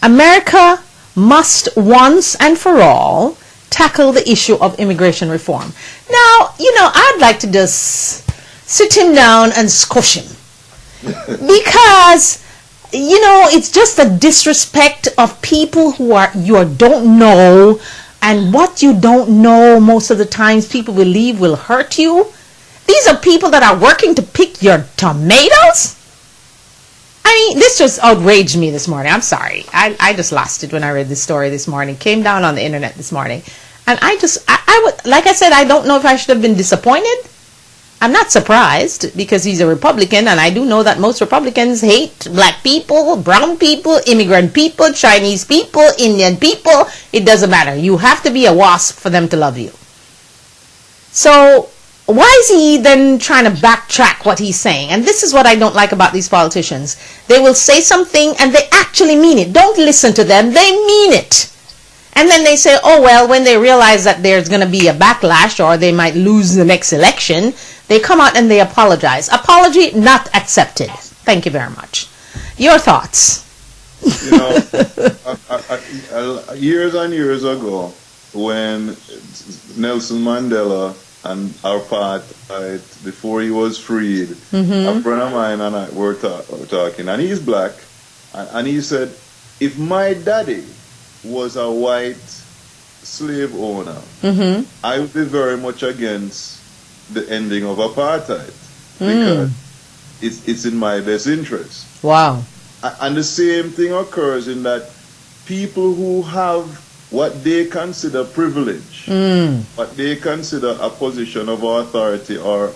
America must once and for all tackle the issue of immigration reform. Now, I'd like to just sit him down and squash him. Because, it's just a disrespect of people who you don't know, and what you don't know most of the times people believe will hurt you. These are people that are working to pick your tomatoes. I mean, this just outraged me this morning. I'm sorry. I just lost it when I read this story this morning. Came down on the internet this morning. And I would, like I said, I don't know if I should have been disappointed. I'm not surprised because he's a Republican, and I do know that most Republicans hate black people, brown people, immigrant people, Chinese people, Indian people. It doesn't matter. You have to be a WASP for them to love you. So why is he then trying to backtrack what he's saying? And this is what I don't like about these politicians. They will say something and they actually mean it. Don't listen to them. They mean it. And then they say, oh, well, when they realize that there's going to be a backlash or they might lose the next election, they come out and they apologize. Apology not accepted. Thank you very much. Your thoughts? Years and years ago, when Nelson Mandela and apartheid, before he was freed, a friend of mine and I were talking, and he's black, and he said, if my daddy was a white slave owner, I would be very much against the ending of apartheid because it's in my best interest. Wow. And the same thing occurs in that people who have what they consider privilege, what they consider a position of authority or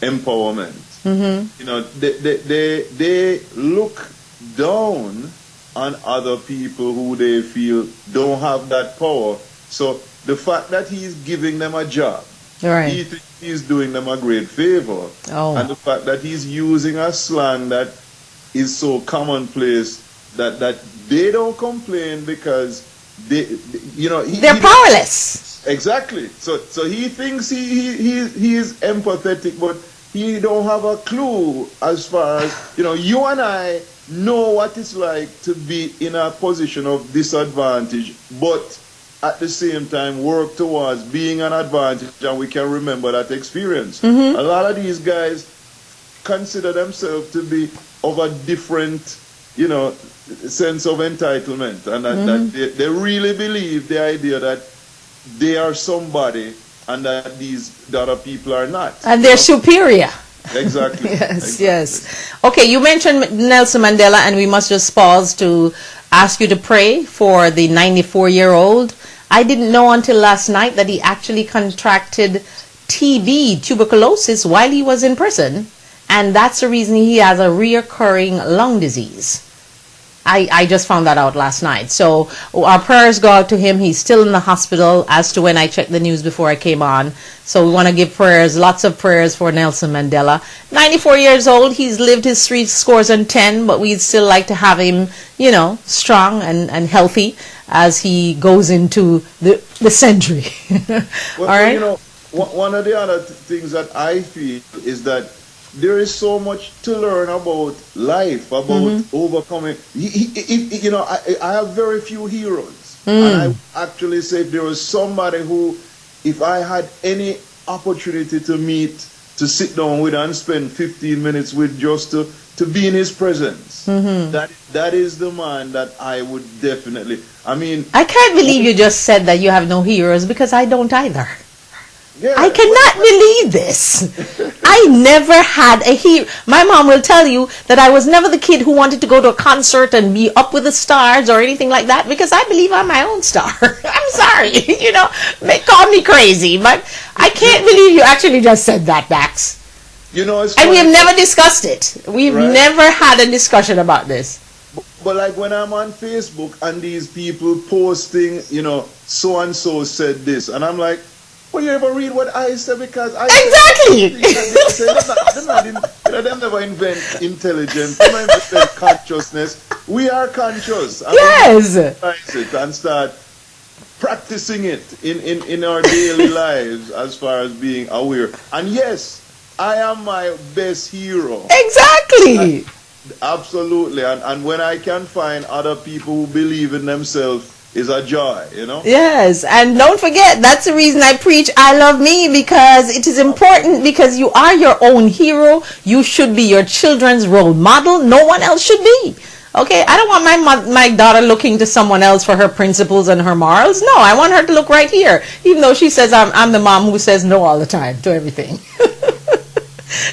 empowerment, they look down on other people who they feel don't have that power. So the fact that he's giving them a job, right, he thinks he's doing them a great favor. And the fact that he's using a slang that is so commonplace that they don't complain because they're powerless. Exactly. So he thinks he is empathetic, but he don't have a clue as far as you and I know what it's like to be in a position of disadvantage, but at the same time work towards being an advantage, and we can remember that experience. A lot of these guys consider themselves to be of a different, sense of entitlement, and that they really believe the idea that they are somebody and that the other people are not. And they're superior. Exactly. Yes. Okay, you mentioned Nelson Mandela, and we must just pause to ask you to pray for the 94-year-old. I didn't know until last night that he actually contracted TB, tuberculosis, while he was in prison, and that's the reason he has a reoccurring lung disease. I just found that out last night. So our prayers go out to him. He's still in the hospital as to when I checked the news before I came on. So we want to give prayers, lots of prayers for Nelson Mandela. 94 years old. He's lived his 10, but we'd still like to have him, strong and healthy as he goes into the century. Well, all right? One of the other things that I feel is that there is so much to learn about life, about overcoming. I have very few heroes. And I actually say if there was somebody who, if I had any opportunity to meet, to sit down with and spend 15 minutes with, just to to be in his presence. That is the man that I would definitely. I mean, I can't believe you just said that you have no heroes, because I don't either. yeah, I cannot believe this. I never had a hero. My mom will tell you that I was never the kid who wanted to go to a concert and be up with the stars or anything like that, because I believe I'm my own star. I'm sorry, call me crazy, but I can't believe you actually just said that, Dax. It's And we have funny, never discussed it. We've Right. never had a discussion about this. but like when I'm on Facebook and these people posting, so and so said this, and I'm like, well, you ever read what I said? Because I Exactly. Them never invent intelligence, they never invent consciousness. We are conscious. And Yes. we realize it and start practicing it in our daily lives as far as being aware. And yes, I am my best hero. Exactly. Absolutely. And when I can find other people who believe in themselves is a joy, Yes, and don't forget, that's the reason I preach I love me, because it is important, because you are your own hero. You should be your children's role model. No one else should be. Okay, I don't want my daughter looking to someone else for her principles and her morals. No, I want her to look right here, even though she says I'm the mom who says no all the time to everything.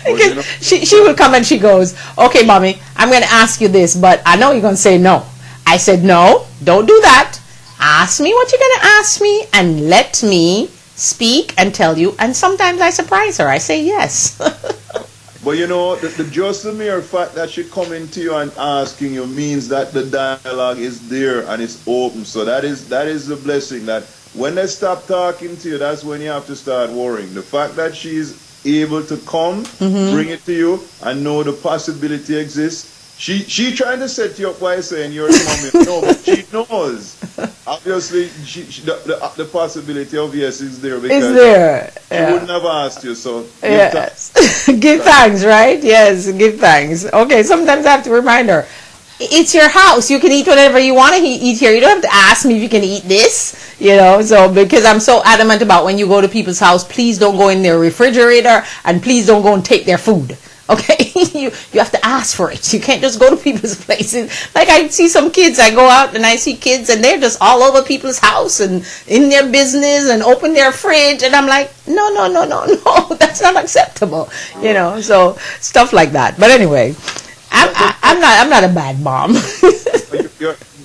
Because she will come and she goes, okay, mommy, I'm going to ask you this, but I know you're going to say no. I said, no, don't do that. Ask me what you're going to ask me and let me speak and tell you. And sometimes I surprise her. I say yes. But just the mere fact that she coming to you and asking you means that the dialogue is there and it's open. So that is the blessing, that when they stop talking to you, that's when you have to start worrying. The fact that she's able to come, bring it to you, and know the possibility exists. She trying to set you up by saying you're the mommy. No, but she knows. Obviously, the possibility of yes is there, because It's there. she wouldn't have asked you. So Yes. Give thanks, right? Yes, give thanks. Okay, sometimes I have to remind her, it's your house. You can eat whatever you want to eat here. You don't have to ask me if you can eat this, so because I'm so adamant about when you go to people's house, please don't go in their refrigerator and please don't go and take their food. Okay, you have to ask for it. You can't just go to people's places. Like I see some kids, I go out and I see kids and they're just all over people's house and in their business and open their fridge, and I'm like, no, that's not acceptable. So stuff like that. But anyway, I'm not a bad mom.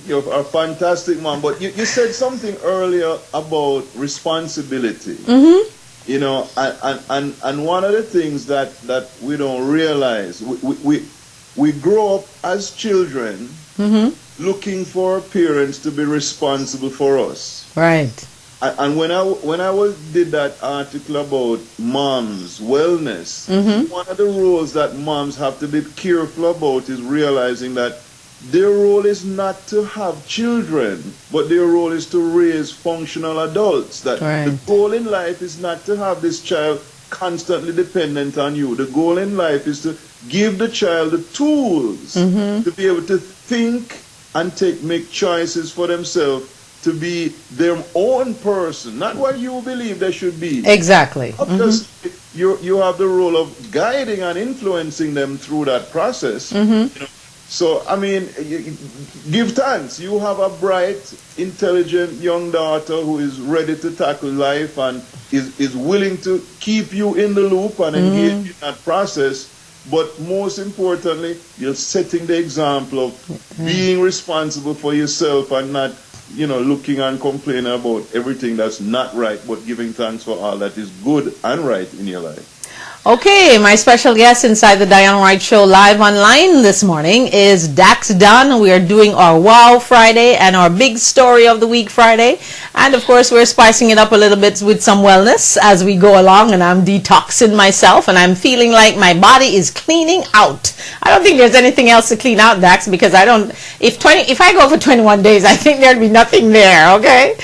You're a fantastic mom. But you said something earlier about responsibility. And one of the things that we don't realize, we grow up as children looking for our parents to be responsible for us. Right. And when I did that article about moms' wellness, one of the roles that moms have to be careful about is realizing that their role is not to have children, but their role is to raise functional adults. That the goal in life is not to have this child constantly dependent on you. The goal in life is to give the child the tools to be able to think and make choices for themselves, to be their own person, not what you believe they should be. Exactly. Because you have the role of guiding and influencing them through that process. So, I mean, give thanks. You have a bright, intelligent young daughter who is ready to tackle life and is willing to keep you in the loop and engage in that process. But most importantly, you're setting the example of being responsible for yourself and not, looking and complaining about everything that's not right, but giving thanks for all that is good and right in your life. Okay, my special guest inside the Diane Wright Show live online this morning is Dax Dunn. We are doing our Wow Friday and our Big Story of the Week Friday. And of course, we're spicing it up a little bit with some wellness as we go along, and I'm detoxing myself and I'm feeling like my body is cleaning out. I don't think there's anything else to clean out, Dax, because if I go for 21 days, I think there'd be nothing there, okay?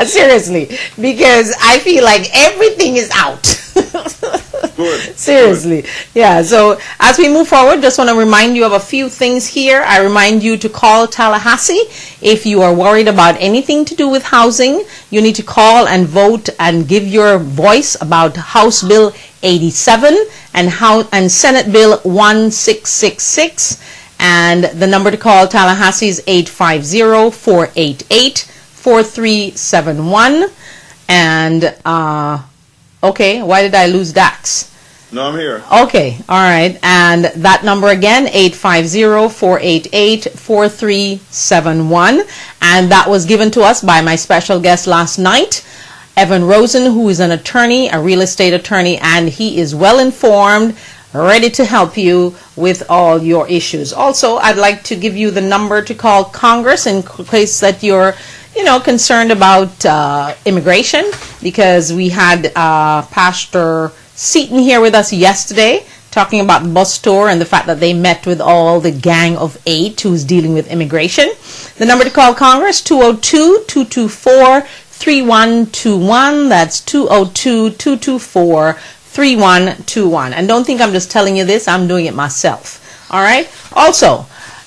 Seriously, because I feel like everything is out. Good. Seriously. Yeah. So as we move forward, just want to remind you of a few things here. I remind you to call Tallahassee if you are worried about anything to do with housing. You need to call and vote and give your voice about House Bill 87 and Senate Bill 1666. And the number to call Tallahassee is 850-488-4371. And okay, why did I lose Dax? No, I'm here. Okay, all right. And that number again, 850-488-4371. And that was given to us by my special guest last night, Evan Rosen, who is an attorney, a real estate attorney, and he is well informed, ready to help you with all your issues. Also, I'd like to give you the number to call Congress in case that you're concerned about immigration, because we had Pastor Seaton here with us yesterday talking about the bus tour and the fact that they met with all the gang of 8 who's dealing with immigration. The number to call Congress, 202-224-3121. That's 202-224-3121. And don't think I'm just telling you this, I'm doing it myself. All right? Also,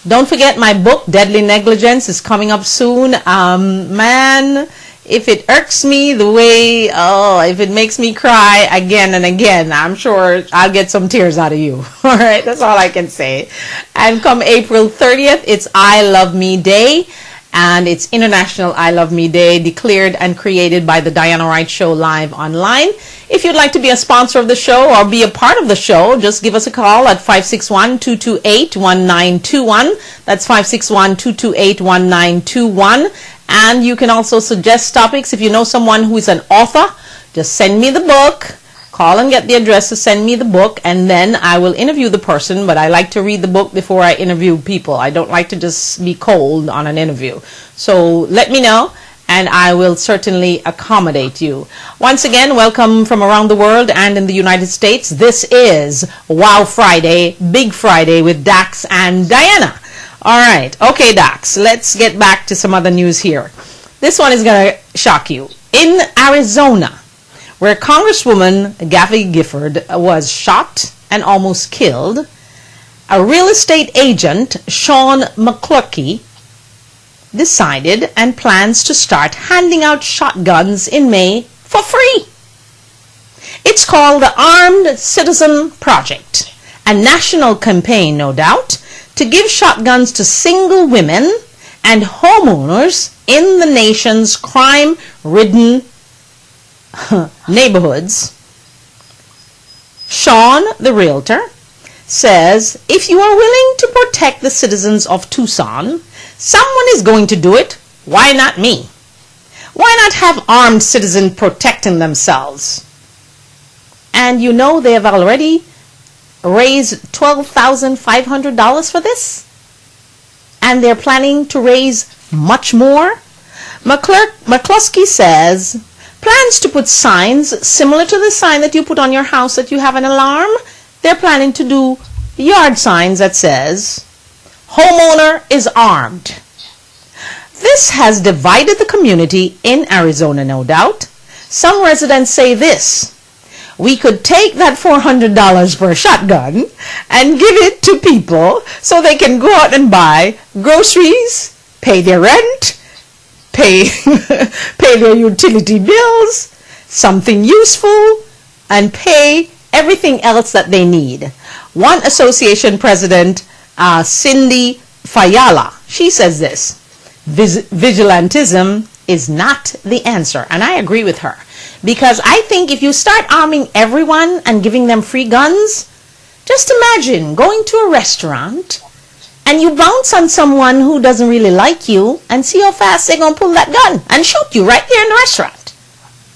don't forget my book, Deadly Negligence, is coming up soon. Man, if it irks me the way, if it makes me cry again and again, I'm sure I'll get some tears out of you. All right, that's all I can say. And come April 30th, it's I Love Me Day. And it's International I Love Me Day, declared and created by the Diana Wright Show live online. If you'd like to be a sponsor of the show or be a part of the show, just give us a call at 561-228-1921. That's 561-228-1921. And you can also suggest topics. If you know someone who is an author, just send me the book. Call and get the address to send me the book, and then I will interview the person, but I like to read the book before I interview people. I don't like to just be cold on an interview. So let me know, and I will certainly accommodate you. Once again, welcome from around the world and in the United States. This is Wow Friday, Big Friday with Dax and Diana. All right. Okay, Dax, let's get back to some other news here. This one is going to shock you. In Arizona, where Congresswoman Gabby Gifford was shot and almost killed, a real estate agent, Sean McClurky, decided and plans to start handing out shotguns in May for free. It's called the Armed Citizen Project, a national campaign, no doubt, to give shotguns to single women and homeowners in the nation's crime-ridden neighborhoods. Sean, the realtor, says if you are willing to protect the citizens of Tucson, someone is going to do it. Why not me? Why not have armed citizens protecting themselves? And you know they have already raised $12,500 for this, and they're planning to raise much more. McCluskey says plans to put signs similar to the sign that you put on your house that you have an alarm. They're planning to do yard signs that says, homeowner is armed. This has divided the community in Arizona, no doubt. Some residents say this: we could take that $400 for a shotgun and give it to people so they can go out and buy groceries, pay their rent, pay their utility bills, something useful, and pay everything else that they need. One association president, Cindy Fayala, she says this: vigilantism is not the answer. And I agree with her, because I think if you start arming everyone and giving them free guns, just imagine going to a restaurant and you bounce on someone who doesn't really like you and see how fast they're going to pull that gun and shoot you right there in the restaurant.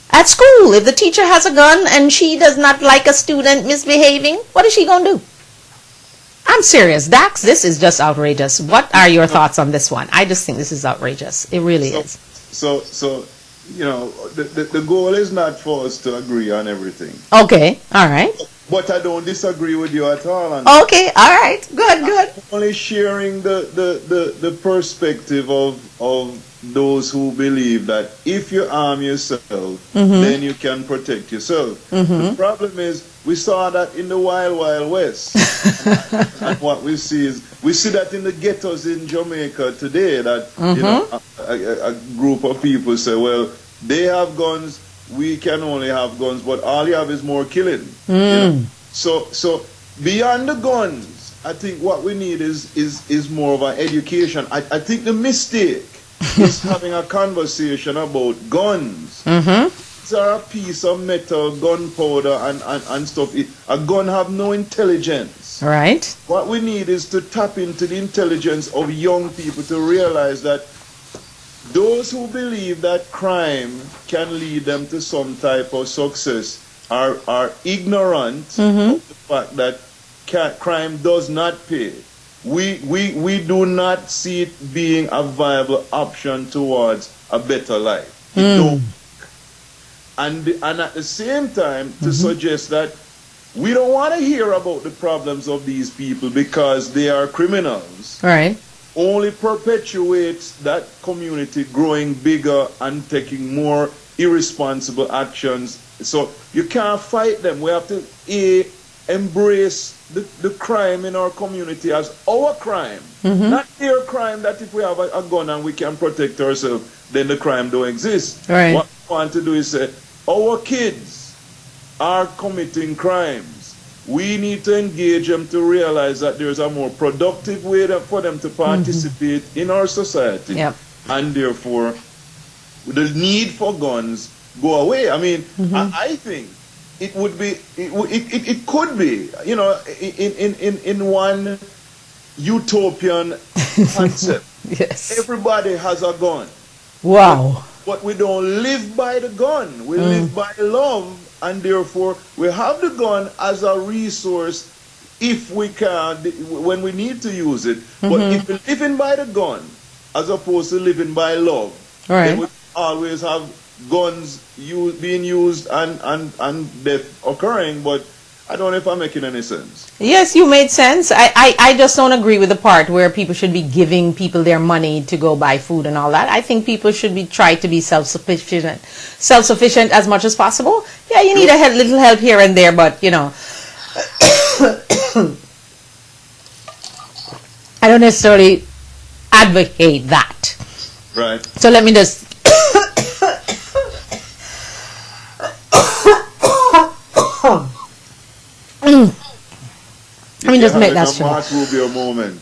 At school, if the teacher has a gun and she does not like a student misbehaving, what is she going to do? I'm serious. Dax, this is just outrageous. What are your thoughts on this one? I just think this is outrageous. It really is. So, you know, the goal is not for us to agree on everything. Okay, all right. But I don't disagree with you at all. And Okay, all right, good, good. only sharing the perspective of those who believe that if you arm yourself, then you can protect yourself. The problem is we saw that in the wild, wild west. And what we see that in the ghettos in Jamaica today, that you know a group of people say, well, they have guns, we can only have guns, but all you have is more killing. You know? So beyond the guns, I think what we need is more of an education. I think the mistake is having a conversation about guns. These are a piece of metal, gunpowder, and stuff. A gun have no intelligence. Right. What we need is to tap into the intelligence of young people to realize that those who believe that crime can lead them to some type of success are ignorant of the fact that crime does not pay. We do not see it being a viable option towards a better life. It don't. And at the same time, to suggest that we don't want to hear about the problems of these people because they are criminals, Right. only perpetuates that community growing bigger and taking more irresponsible actions. So you can't fight them. We have to embrace the crime in our community as our crime, not their crime. That if we have a gun and we can protect ourselves, then the crime don't exist. Right. What we want to do is say our kids are committing crimes. We need to engage them to realize that there's a more productive way for them to participate in our society, Yep. and therefore the need for guns go away. I mean, I think it would be, it could be, you know, in one utopian concept. Yes. Everybody has a gun, Wow. but we don't live by the gun. We live by love, and therefore we have the gun as a resource if we can, when we need to use it. But if we're living by the gun as opposed to living by love, Right. then we always have guns being used and death occurring. But I don't know if I'm making any sense. Yes, you made sense. I just don't agree with the part where people should be giving people their money to go buy food and all that. I think people should be try to be self-sufficient as much as possible. Yeah, you need a little help here and there, but you know, I don't necessarily advocate that. Right. So let me just let me just make that straight. straight. March will be a moment.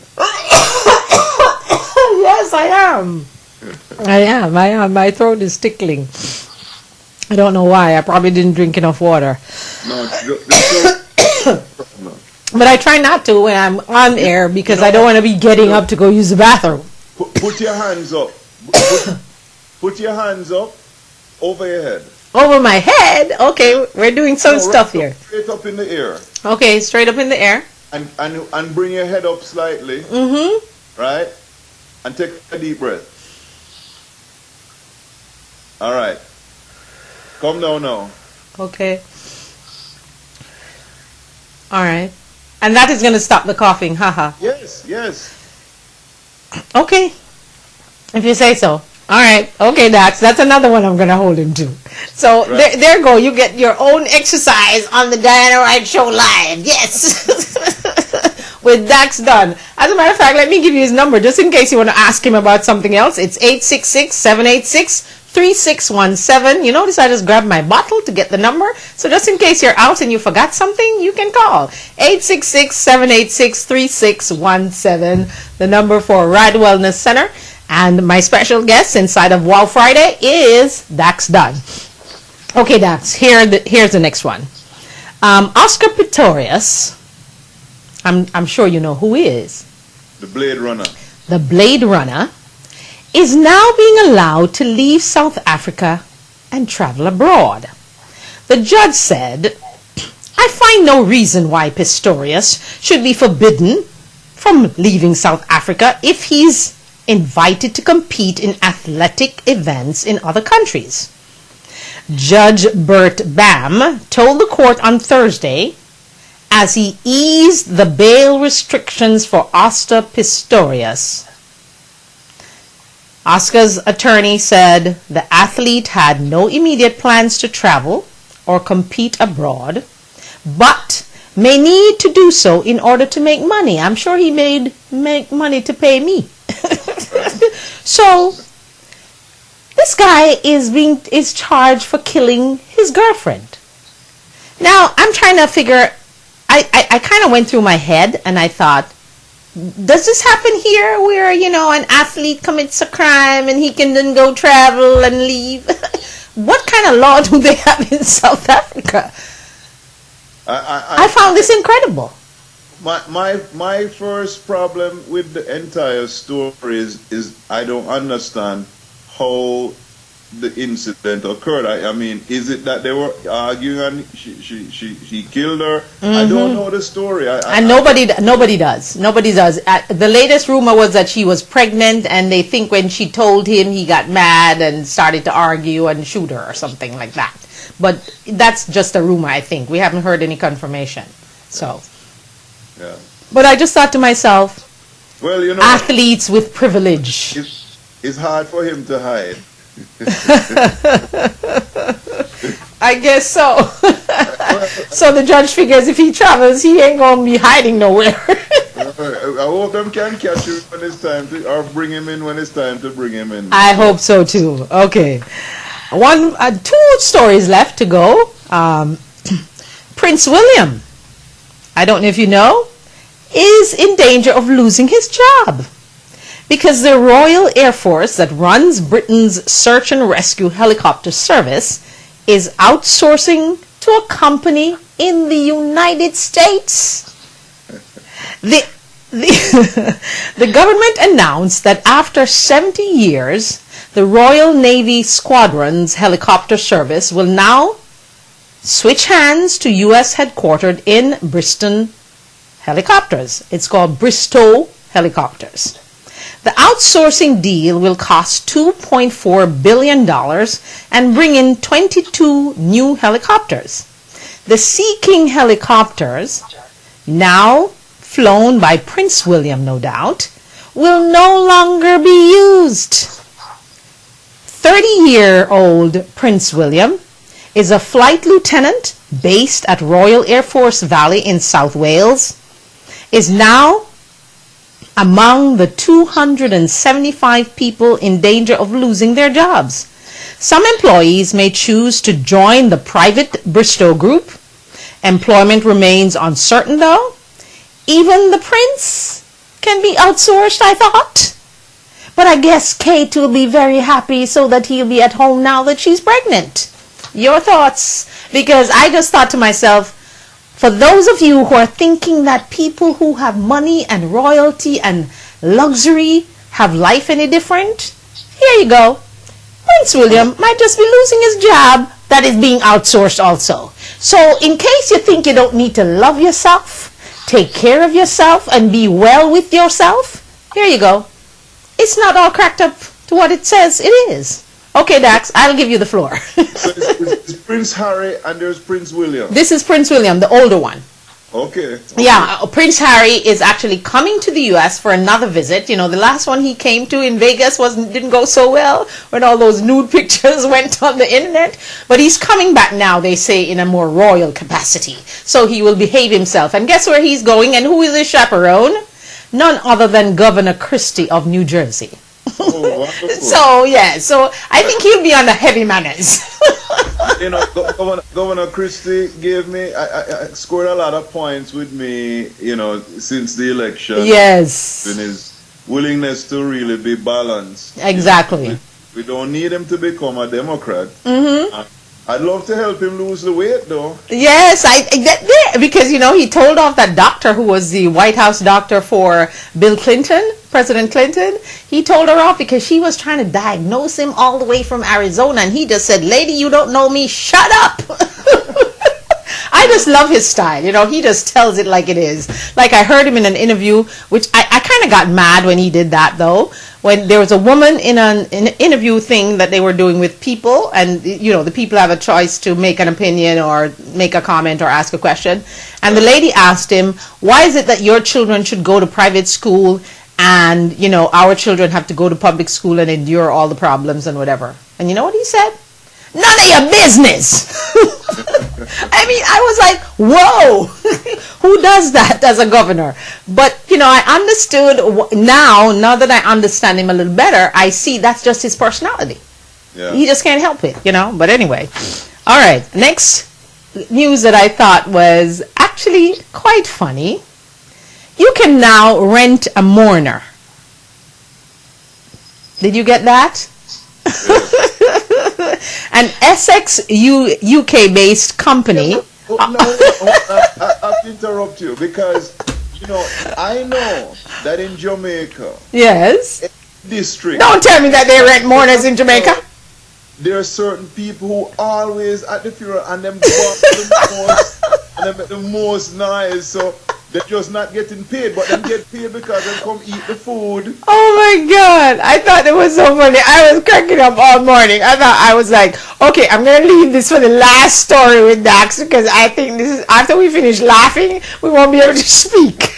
Yes, I am. I am. My throat is tickling. I don't know why. I probably didn't drink enough water. No. But I try not to when I'm on air because I don't want to be getting up to go use the bathroom. Put your hands up. Put your hands up over your head. Over my head? Okay, we're doing some No, stuff right here. up, straight up in the air. Okay, straight up in the air. And bring your head up slightly. Right? And take a deep breath. All right. Come down now. Okay. All right. And that is going to stop the coughing, haha. Yes, yes. Okay. If you say so. All right. Okay, that's another one I'm going to hold him to. So Right. there you go. You get your own exercise on the Diana Wright Show live. Yes. With Dax done. As a matter of fact, let me give you his number just in case you want to ask him about something else. It's 866-786-3617. You notice I just grabbed my bottle to get the number. So just in case you're out and you forgot something, you can call 866-786-3617. The number for Ride Wellness Center. And my special guest inside of Wow Friday is Dax Dunn. Okay, Dax, here's the next one. Oscar Pistorius, I'm sure you know who he is. The Blade Runner. The Blade Runner is now being allowed to leave South Africa and travel abroad. The judge said, I find no reason why Pistorius should be forbidden from leaving South Africa if he's invited to compete in athletic events in other countries. Judge Bert Bam told the court on Thursday as he eased the bail restrictions for Oscar Pistorius. Oscar's attorney said the athlete had no immediate plans to travel or compete abroad, but may need to do so in order to make money. I'm sure he make money to pay me. So this guy is charged for killing his girlfriend. Now I'm trying to figure. I kind of went through my head and I thought, does this happen here where, you know, an athlete commits a crime and he can then go travel and leave? What kind of law do they have in South Africa? I found this incredible. My first problem with the entire story is I don't understand how the incident occurred. I mean, is it that they were arguing and she killed her? I don't know the story. And nobody does. The latest rumor was that she was pregnant, and they think when she told him, he got mad and started to argue and shoot her or something like that. But that's just a rumor, I think. We haven't heard any confirmation. So, yeah. But I just thought to myself, well, you know, athletes with privilege. It's hard for him to hide. I guess so. So the judge figures if he travels, he ain't gonna be hiding nowhere. I hope them can catch him when it's time to, or bring him in when it's time to bring him in. I hope so too. Okay, two stories left to go. Prince William, I don't know if you know, is in danger of losing his job, because the Royal Air Force that runs Britain's search and rescue helicopter service is outsourcing to a company in the United States. The government announced that after 70 years, the Royal Navy Squadron's helicopter service will now switch hands to U.S. headquartered in Bristol Helicopters. It's called Bristow Helicopters. The outsourcing deal will cost $2.4 billion and bring in 22 new helicopters. The Sea King helicopters, now flown by Prince William, no doubt, will no longer be used. 30-year-old Prince William is a flight lieutenant based at Royal Air Force Valley in South Wales, is now among the 275 people in danger of losing their jobs. Some employees may choose to join the private Bristow Group. Employment remains uncertain though. Even the prince can be outsourced, I thought. But I guess Kate will be very happy so that he'll be at home now that she's pregnant. Your thoughts? Because I just thought to myself, for those of you who are thinking that people who have money and royalty and luxury have life any different, here you go. Prince William might just be losing his job that is being outsourced also. So in case you think you don't need to love yourself, take care of yourself, and be well with yourself, here you go. It's not all cracked up to what it says it is. Okay, Dax, I'll give you the floor. So it's Prince Harry and there's Prince William. This is Prince William, the older one. Okay. Yeah, Prince Harry is actually coming to the U.S. for another visit. You know, the last one he came to in Vegas didn't go so well when all those nude pictures went on the internet. But he's coming back now, they say, in a more royal capacity. So he will behave himself. And guess where he's going and who is his chaperone? None other than Governor Christie of New Jersey. Oh, wonderful. So I think he'll be on the heavy manners. You know, Governor Christie gave me, I scored a lot of points with me, you know, since the election. Yes. In his willingness to really be balanced. Exactly. We don't need him to become a Democrat. Mm-hmm. I'd love to help him lose the weight, though. Yes, because, you know, he told off that doctor who was the White House doctor for Bill Clinton, President Clinton. He told her off because she was trying to diagnose him all the way from Arizona, and he just said, "Lady, you don't know me, shut up." I I just love his style. He just tells it like it is. Like I heard him in an interview, which I kind of got mad when he did that though. When there was a woman in an interview thing that they were doing with people, and the people have a choice to make an opinion or make a comment or ask a question, and the lady asked him, why is it that your children should go to private school and our children have to go to public school and endure all the problems and whatever? And you know what he said? None of your business. I mean, I was like, whoa, who does that as a governor? But, I understood now that I understand him a little better, I see that's just his personality. Yeah. He just can't help it, But anyway, all right, next news that I thought was actually quite funny. You can now rent a mourner. Did you get that? Yes. An Essex UK-based company. I have to interrupt you because, I know that in Jamaica. Yes. District. Don't tell me that they rent mourners in Jamaica. There are certain people who always at the funeral and them the most nice. So they're just not getting paid, but them get paid because they come eat the food. Oh my God. I thought it was so funny. I was cracking up all morning. I was like, okay, I'm going to leave this for the last story with Dax because I think this is, after we finish laughing, we won't be able to speak.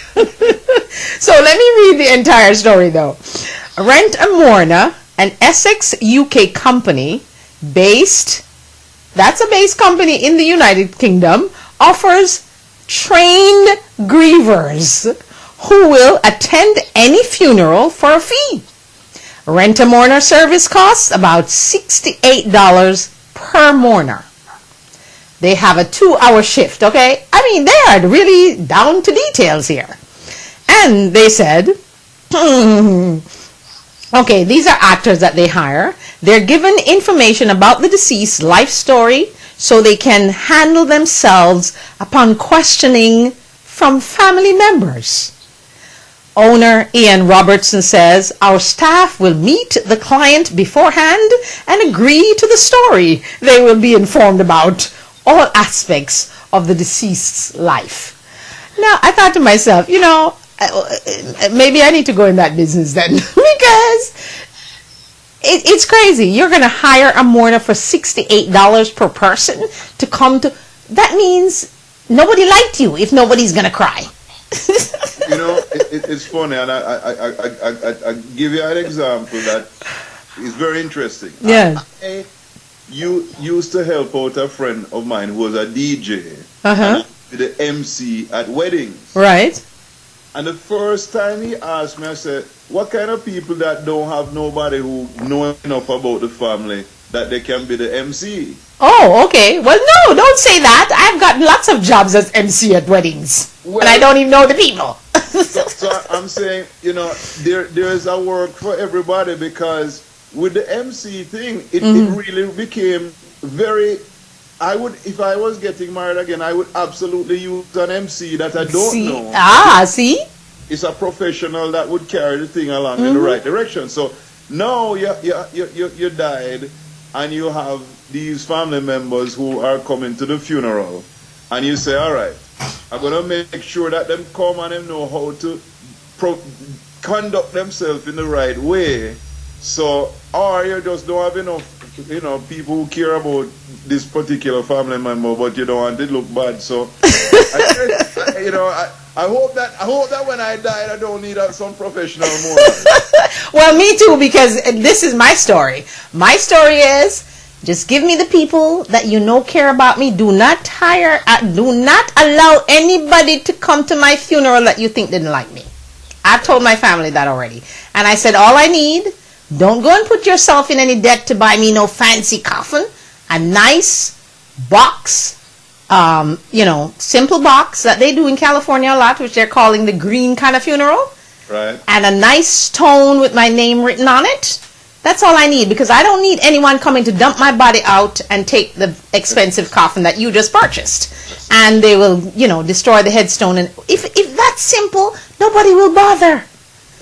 So let me read the entire story though. Rent a Mourner, an Essex UK company that's a base company in the United Kingdom, offers trained grievers who will attend any funeral for a fee. Rent a Mourner service costs about $68 per mourner. They have a 2-hour shift, okay? I mean, they are really down to details here. And they said, okay, these are actors that they hire. They're given information about the deceased's life story so they can handle themselves upon questioning from family members. Owner Ian Robertson says, our staff will meet the client beforehand and agree to the story. They will be informed about all aspects of the deceased's life. Now, I thought to myself, maybe I need to go in that business then because it's crazy. You're going to hire a mourner for $68 per person to come to. That means nobody liked you if nobody's going to cry. It's funny, and I give you an example that is very interesting. Yeah. You used to help out a friend of mine who was a DJ, the MC at weddings. Right. And the first time he asked me, I said, what kind of people that don't have nobody who know enough about the family that they can be the MC? Oh, okay. Well, no, don't say that. I've got lots of jobs as MC at weddings. Well, and I don't even know the people. so I'm saying, there is a work for everybody because with the MC thing, it really became very... if I was getting married again, I would absolutely use an MC that I don't know. See? It's a professional that would carry the thing along in the right direction. So now you died and you have these family members who are coming to the funeral and you say, all right, I'm going to make sure that them come and them know how to conduct themselves in the right way. So, or you just don't have enough people who care about this particular family member, but you don't want it to look bad. So, I hope that when I die, I don't need some professional more. Well, me too, because this is my story. My story is, just give me the people that care about me. Do not allow anybody to come to my funeral that you think didn't like me. I've told my family that already. And I said, all I need, don't go and put yourself in any debt to buy me no fancy coffin. A nice box, simple box that they do in California a lot, which they're calling the green kind of funeral. Right. And a nice stone with my name written on it. That's all I need, because I don't need anyone coming to dump my body out and take the expensive coffin that you just purchased. And they will, destroy the headstone. And if that's simple, nobody will bother.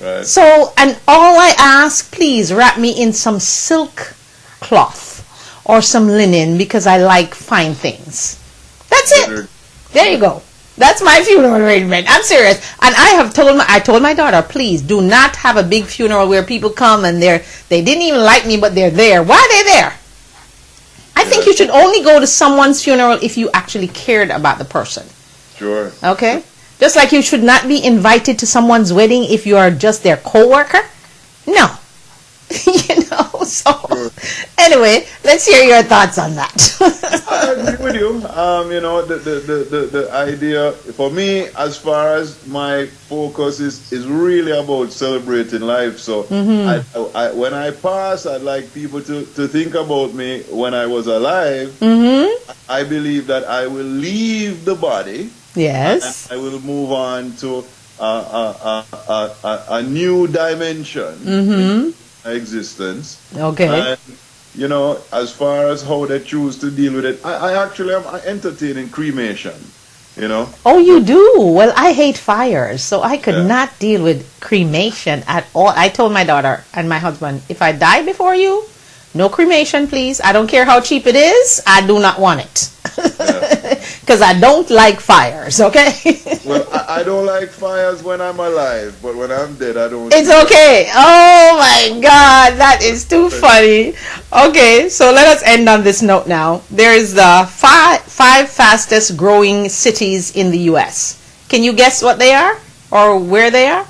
Right. So, and all I ask, please wrap me in some silk cloth or some linen, because I like fine things. That's it. There you go. That's my funeral arrangement. I'm serious. And I told my daughter, please do not have a big funeral where people come and they didn't even like me, but they're there. Why are they there? I think you should only go to someone's funeral if you actually cared about the person. Sure. Okay? Just like you should not be invited to someone's wedding if you are just their co-worker. No. So Sure. anyway, let's hear your thoughts on that. I agree with you. The idea for me, as far as my focus is really about celebrating life. So when I pass, I'd like people to think about me when I was alive. I believe that I will leave the body. Yes. And I will move on to a new dimension in existence. Okay. And, as far as how they choose to deal with it, I actually am entertaining cremation, Oh, you do? Well, I hate fires, so I could Yeah. not deal with cremation at all. I told my daughter and my husband, if I die before you, no cremation, please. I don't care how cheap it is. I do not want it. Because I don't like fires, okay? Well, I don't like fires when I'm alive, but when I'm dead, I don't. It's okay. Oh my God, that is too funny. Okay, so let us end on this note now. There's the five fastest growing cities in the U.S. Can you guess what they are or where they are?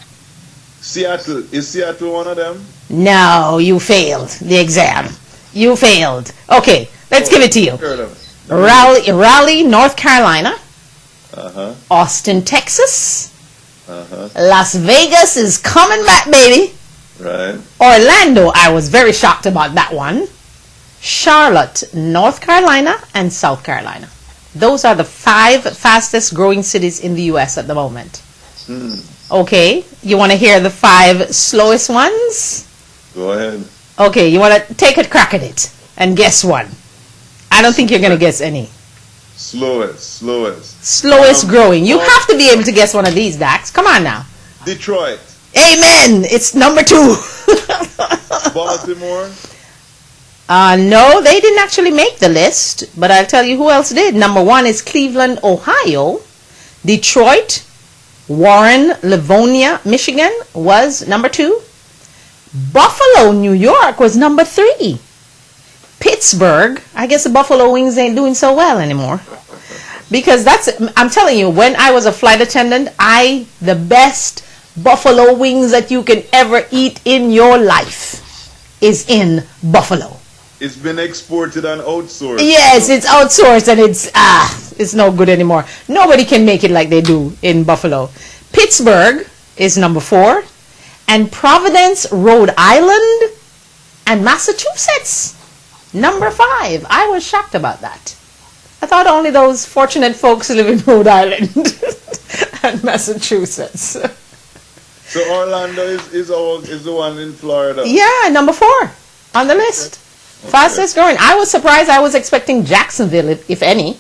Seattle. Is Seattle one of them? No, you failed the exam. You failed. Okay, let's give it to you. Heard of it. Raleigh, North Carolina. Uh-huh. Austin, Texas. Uh-huh. Las Vegas is coming back, baby. Right. Orlando, I was very shocked about that one. Charlotte, North Carolina, and South Carolina. Those are the 5 fastest growing cities in the U.S. at the moment. Okay, you want to hear the 5 slowest ones? Go ahead. Okay, you want to take a crack at it and guess one. I don't think you're going to guess any. Slowest. Slowest growing. You have to be able to guess one of these, Dax. Come on now. Detroit. Amen. It's number 2. Baltimore. No, they didn't actually make the list, but I'll tell you who else did. Number 1 is Cleveland, Ohio. Detroit, Warren, Livonia, Michigan was number 2. Buffalo, New York was number 3. Pittsburgh, I guess the Buffalo Wings ain't doing so well anymore. Because I'm telling you, when I was a flight attendant, the best buffalo wings that you can ever eat in your life is in Buffalo. It's been exported and outsourced. Yes, it's outsourced and it's no good anymore. Nobody can make it like they do in Buffalo. Pittsburgh is number 4, and Providence, Rhode Island, and Massachusetts, number 5. I was shocked about that. I thought only those fortunate folks live in Rhode Island and Massachusetts. So Orlando is the one in Florida. Yeah, number 4 on the list. Okay. Fastest growing. I was surprised. I was expecting Jacksonville, if any,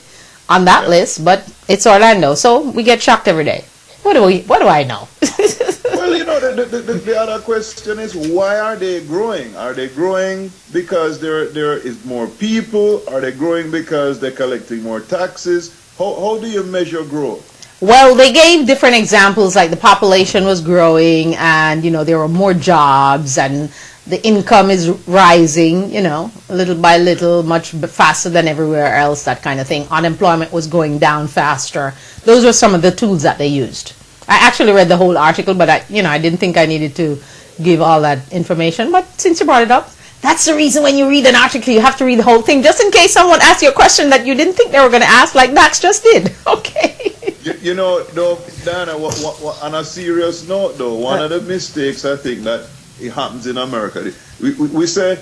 on that list, but it's Orlando. So we get shocked every day. What do I know? Well, the other question is, why are they growing? Are they growing because there is more people? Are they growing because they're collecting more taxes? How do you measure growth? Well, they gave different examples, like the population was growing and, there were more jobs and the income is rising, little by little, much faster than everywhere else, that kind of thing. Unemployment was going down faster. Those were some of the tools that they used. I actually read the whole article, but I didn't think I needed to give all that information. But since you brought it up, that's the reason when you read an article, you have to read the whole thing, just in case someone asks you a question that you didn't think they were going to ask, like Dax just did. Okay. Though, Diana, on a serious note, though, one of the mistakes I think that it happens in America, we say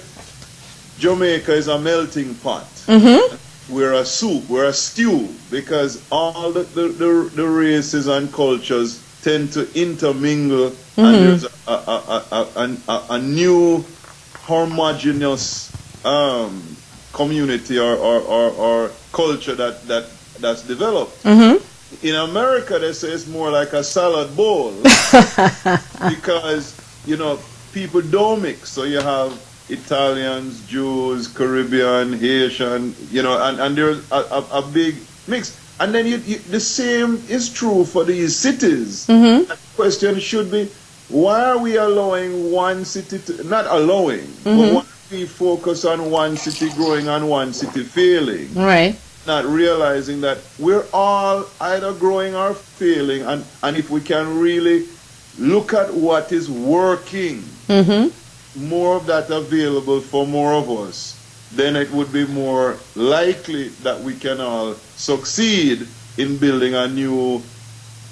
Jamaica is a melting pot. Mm-hmm. We're a soup, we're a stew, because all the races and cultures tend to intermingle, mm-hmm. and there's a new homogeneous community or culture that's developed. Mm-hmm. In America, they say it's more like a salad bowl because people don't mix. So you have Italians, Jews, Caribbean, Haitian, and there's a big mix. And then the same is true for these cities. Mm-hmm. The question should be, why are we allowing one city to, not allowing, but Mm-hmm. why do we focus on one city growing and one city failing? Right. Not realizing that we're all either growing or failing, and if we can really look at what is working, Mm-hmm. more of that available for more of us, then it would be more likely that we can all succeed in building a new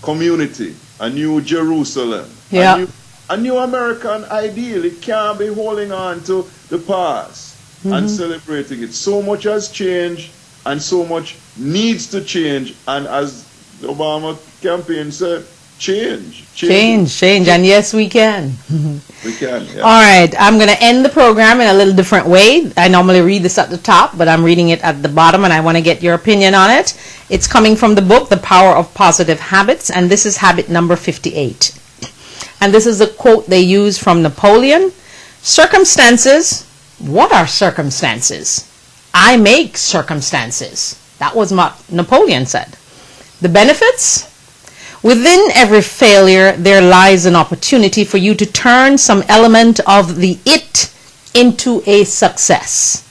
community, a new Jerusalem, Yeah. a new American ideal. It can't be holding on to the past and celebrating it. So much has changed and so much needs to change. And as the Obama campaign said, change. Change. And yes, we can. We can, yeah. All right, I'm going to end the program in a little different way. I normally read this at the top, but I'm reading it at the bottom, and I want to get your opinion on it. It's coming from the book, The Power of Positive Habits, and this is habit number 58. And this is a quote they use from Napoleon. Circumstances, what are circumstances? I make circumstances. That was what Napoleon said. The benefits? Within every failure, there lies an opportunity for you to turn some element of the it into a success.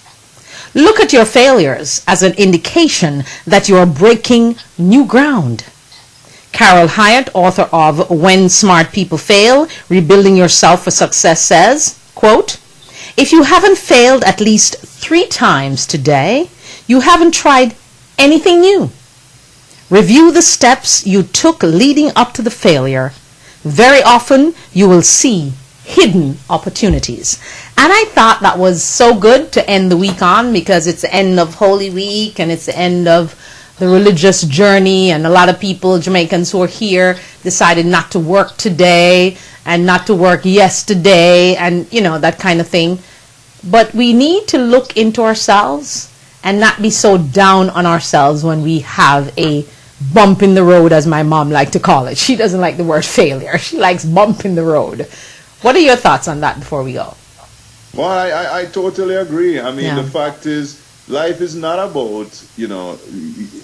Look at your failures as an indication that you are breaking new ground. Carol Hyatt, author of When Smart People Fail, Rebuilding Yourself for Success, says, quote, if you haven't failed at least 3 times today, you haven't tried anything new. Review the steps you took leading up to the failure. Very often you will see hidden opportunities. And I thought that was so good to end the week on, because it's the end of Holy Week and it's the end of the religious journey, and a lot of people, Jamaicans who are here, decided not to work today and not to work yesterday and, you know, that kind of thing. But we need to look into ourselves and not be so down on ourselves when we have a bump in the road, as my mom liked to call it. She doesn't like the word failure. She likes bump in the road. What are your thoughts on that before we go? Well, I totally agree. I mean, Yeah. the fact is, life is not about, you know,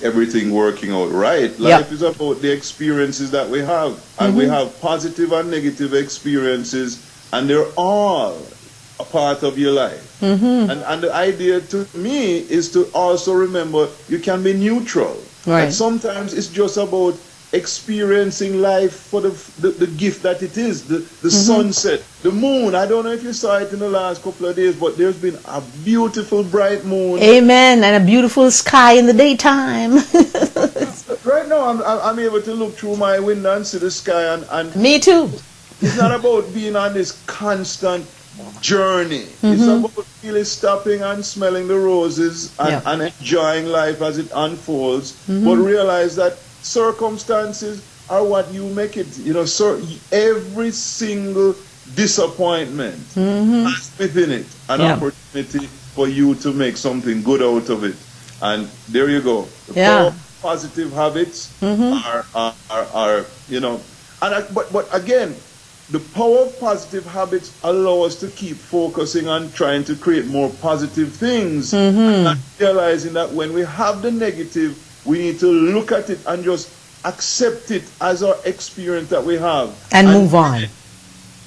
everything working out right. Life is about the experiences that we have. And we have positive and negative experiences, and they're all a part of your life. And the idea to me is to also remember you can be neutral. Right. And sometimes it's just about experiencing life for the gift that it is, the sunset, the moon. I don't know if you saw it in the last couple of days, but there's been a beautiful bright moon. Amen. And a beautiful sky in the daytime. Right now I'm able to look through my window and see the sky, and Me too. it's not about being on this constant journey. It's about really stopping and smelling the roses and enjoying life as it unfolds, but realize that circumstances are what you make it. You know, every single disappointment has within it an opportunity for you to make something good out of it. And there you go. The power of positive habits are you know, but again, the power of positive habits allow us to keep focusing on trying to create more positive things, and not realizing that when we have the negative, we need to look at it and just accept it as our experience that we have. And move on.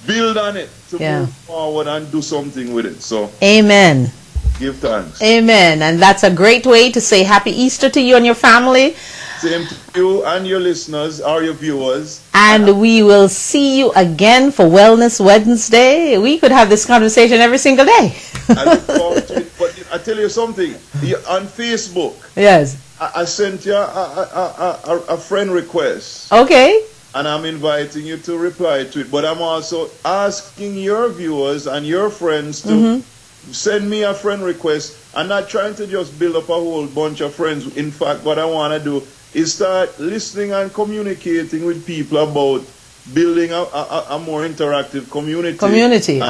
Build on it to move forward and do something with it. So, amen. Give thanks. Amen. And that's a great way to say Happy Easter to you and your family. Same to you and your listeners or your viewers. And we will see you again for Wellness Wednesday. We could have this conversation every single day. I look forward to it. But I tell you something, on Facebook, yes, I sent you a friend request. Okay. And I'm inviting you to reply to it. But I'm also asking your viewers and your friends to send me a friend request. I'm not trying to just build up a whole bunch of friends. In fact, what I want to do is start listening and communicating with people about building a more interactive community.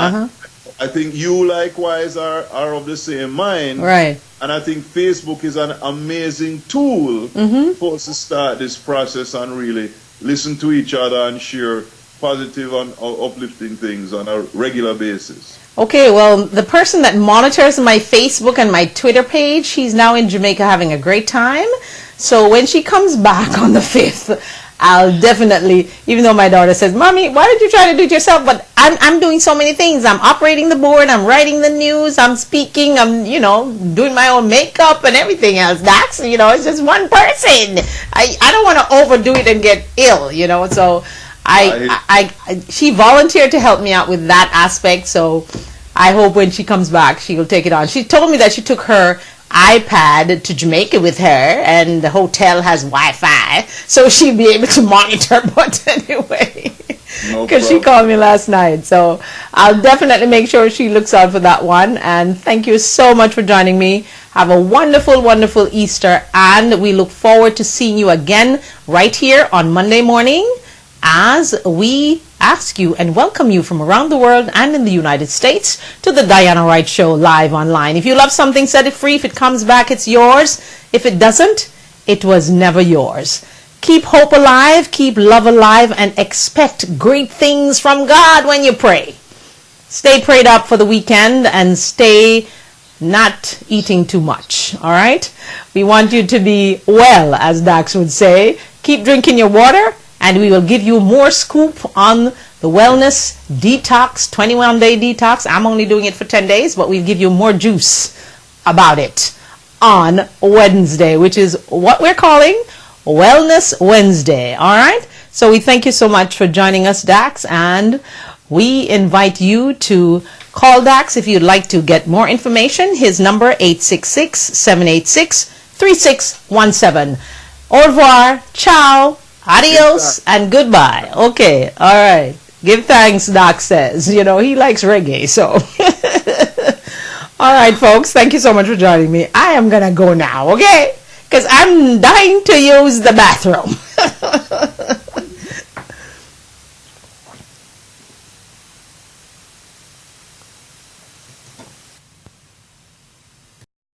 I think you likewise are of the same mind. Right. And I think Facebook is an amazing tool for us to start this process and really listen to each other and share positive and uplifting things on a regular basis. Okay, well, the person that monitors my Facebook and my Twitter page, she's now in Jamaica having a great time. So when she comes back on the 5th, I'll definitely, even though my daughter says, Mommy, why did you try to do it yourself? But I'm doing so many things. I'm operating the board, I'm writing the news, I'm speaking, I'm, doing my own makeup and everything else. That's, it's just one person. I don't want to overdo it and get ill, so she volunteered to help me out with that aspect, so I hope when she comes back, she will take it on. She told me that she took her iPad to Jamaica with her, and the hotel has Wi-Fi, so she'll be able to monitor. But anyway, because she called me last night, so I'll definitely make sure she looks out for that one. And thank you so much for joining me. Have a wonderful, wonderful Easter, and we look forward to seeing you again right here on Monday morning as we ask you and welcome you from around the world and in the United States to the Diana Wright Show live online. If you love something, set it free. If it comes back, it's yours. If it doesn't, it was never yours. Keep hope alive, keep love alive, and expect great things from God when you pray. Stay prayed up for the weekend and stay not eating too much, all right? We want you to be well, as Dax would say. Keep drinking your water, and we will give you more scoop on the wellness detox, 21-day detox. I'm only doing it for 10 days, but we'll give you more juice about it on Wednesday, which is what we're calling Wellness Wednesday. All right? So we thank you so much for joining us, Dax, and we invite you to call Dax if you'd like to get more information. His number, 866-786-3617. Au revoir, ciao, adios, and goodbye. Okay, all right. Give thanks, Doc says. He likes reggae, so. All right, folks, thank you so much for joining me. I am going to go now, okay? Because I'm dying to use the bathroom.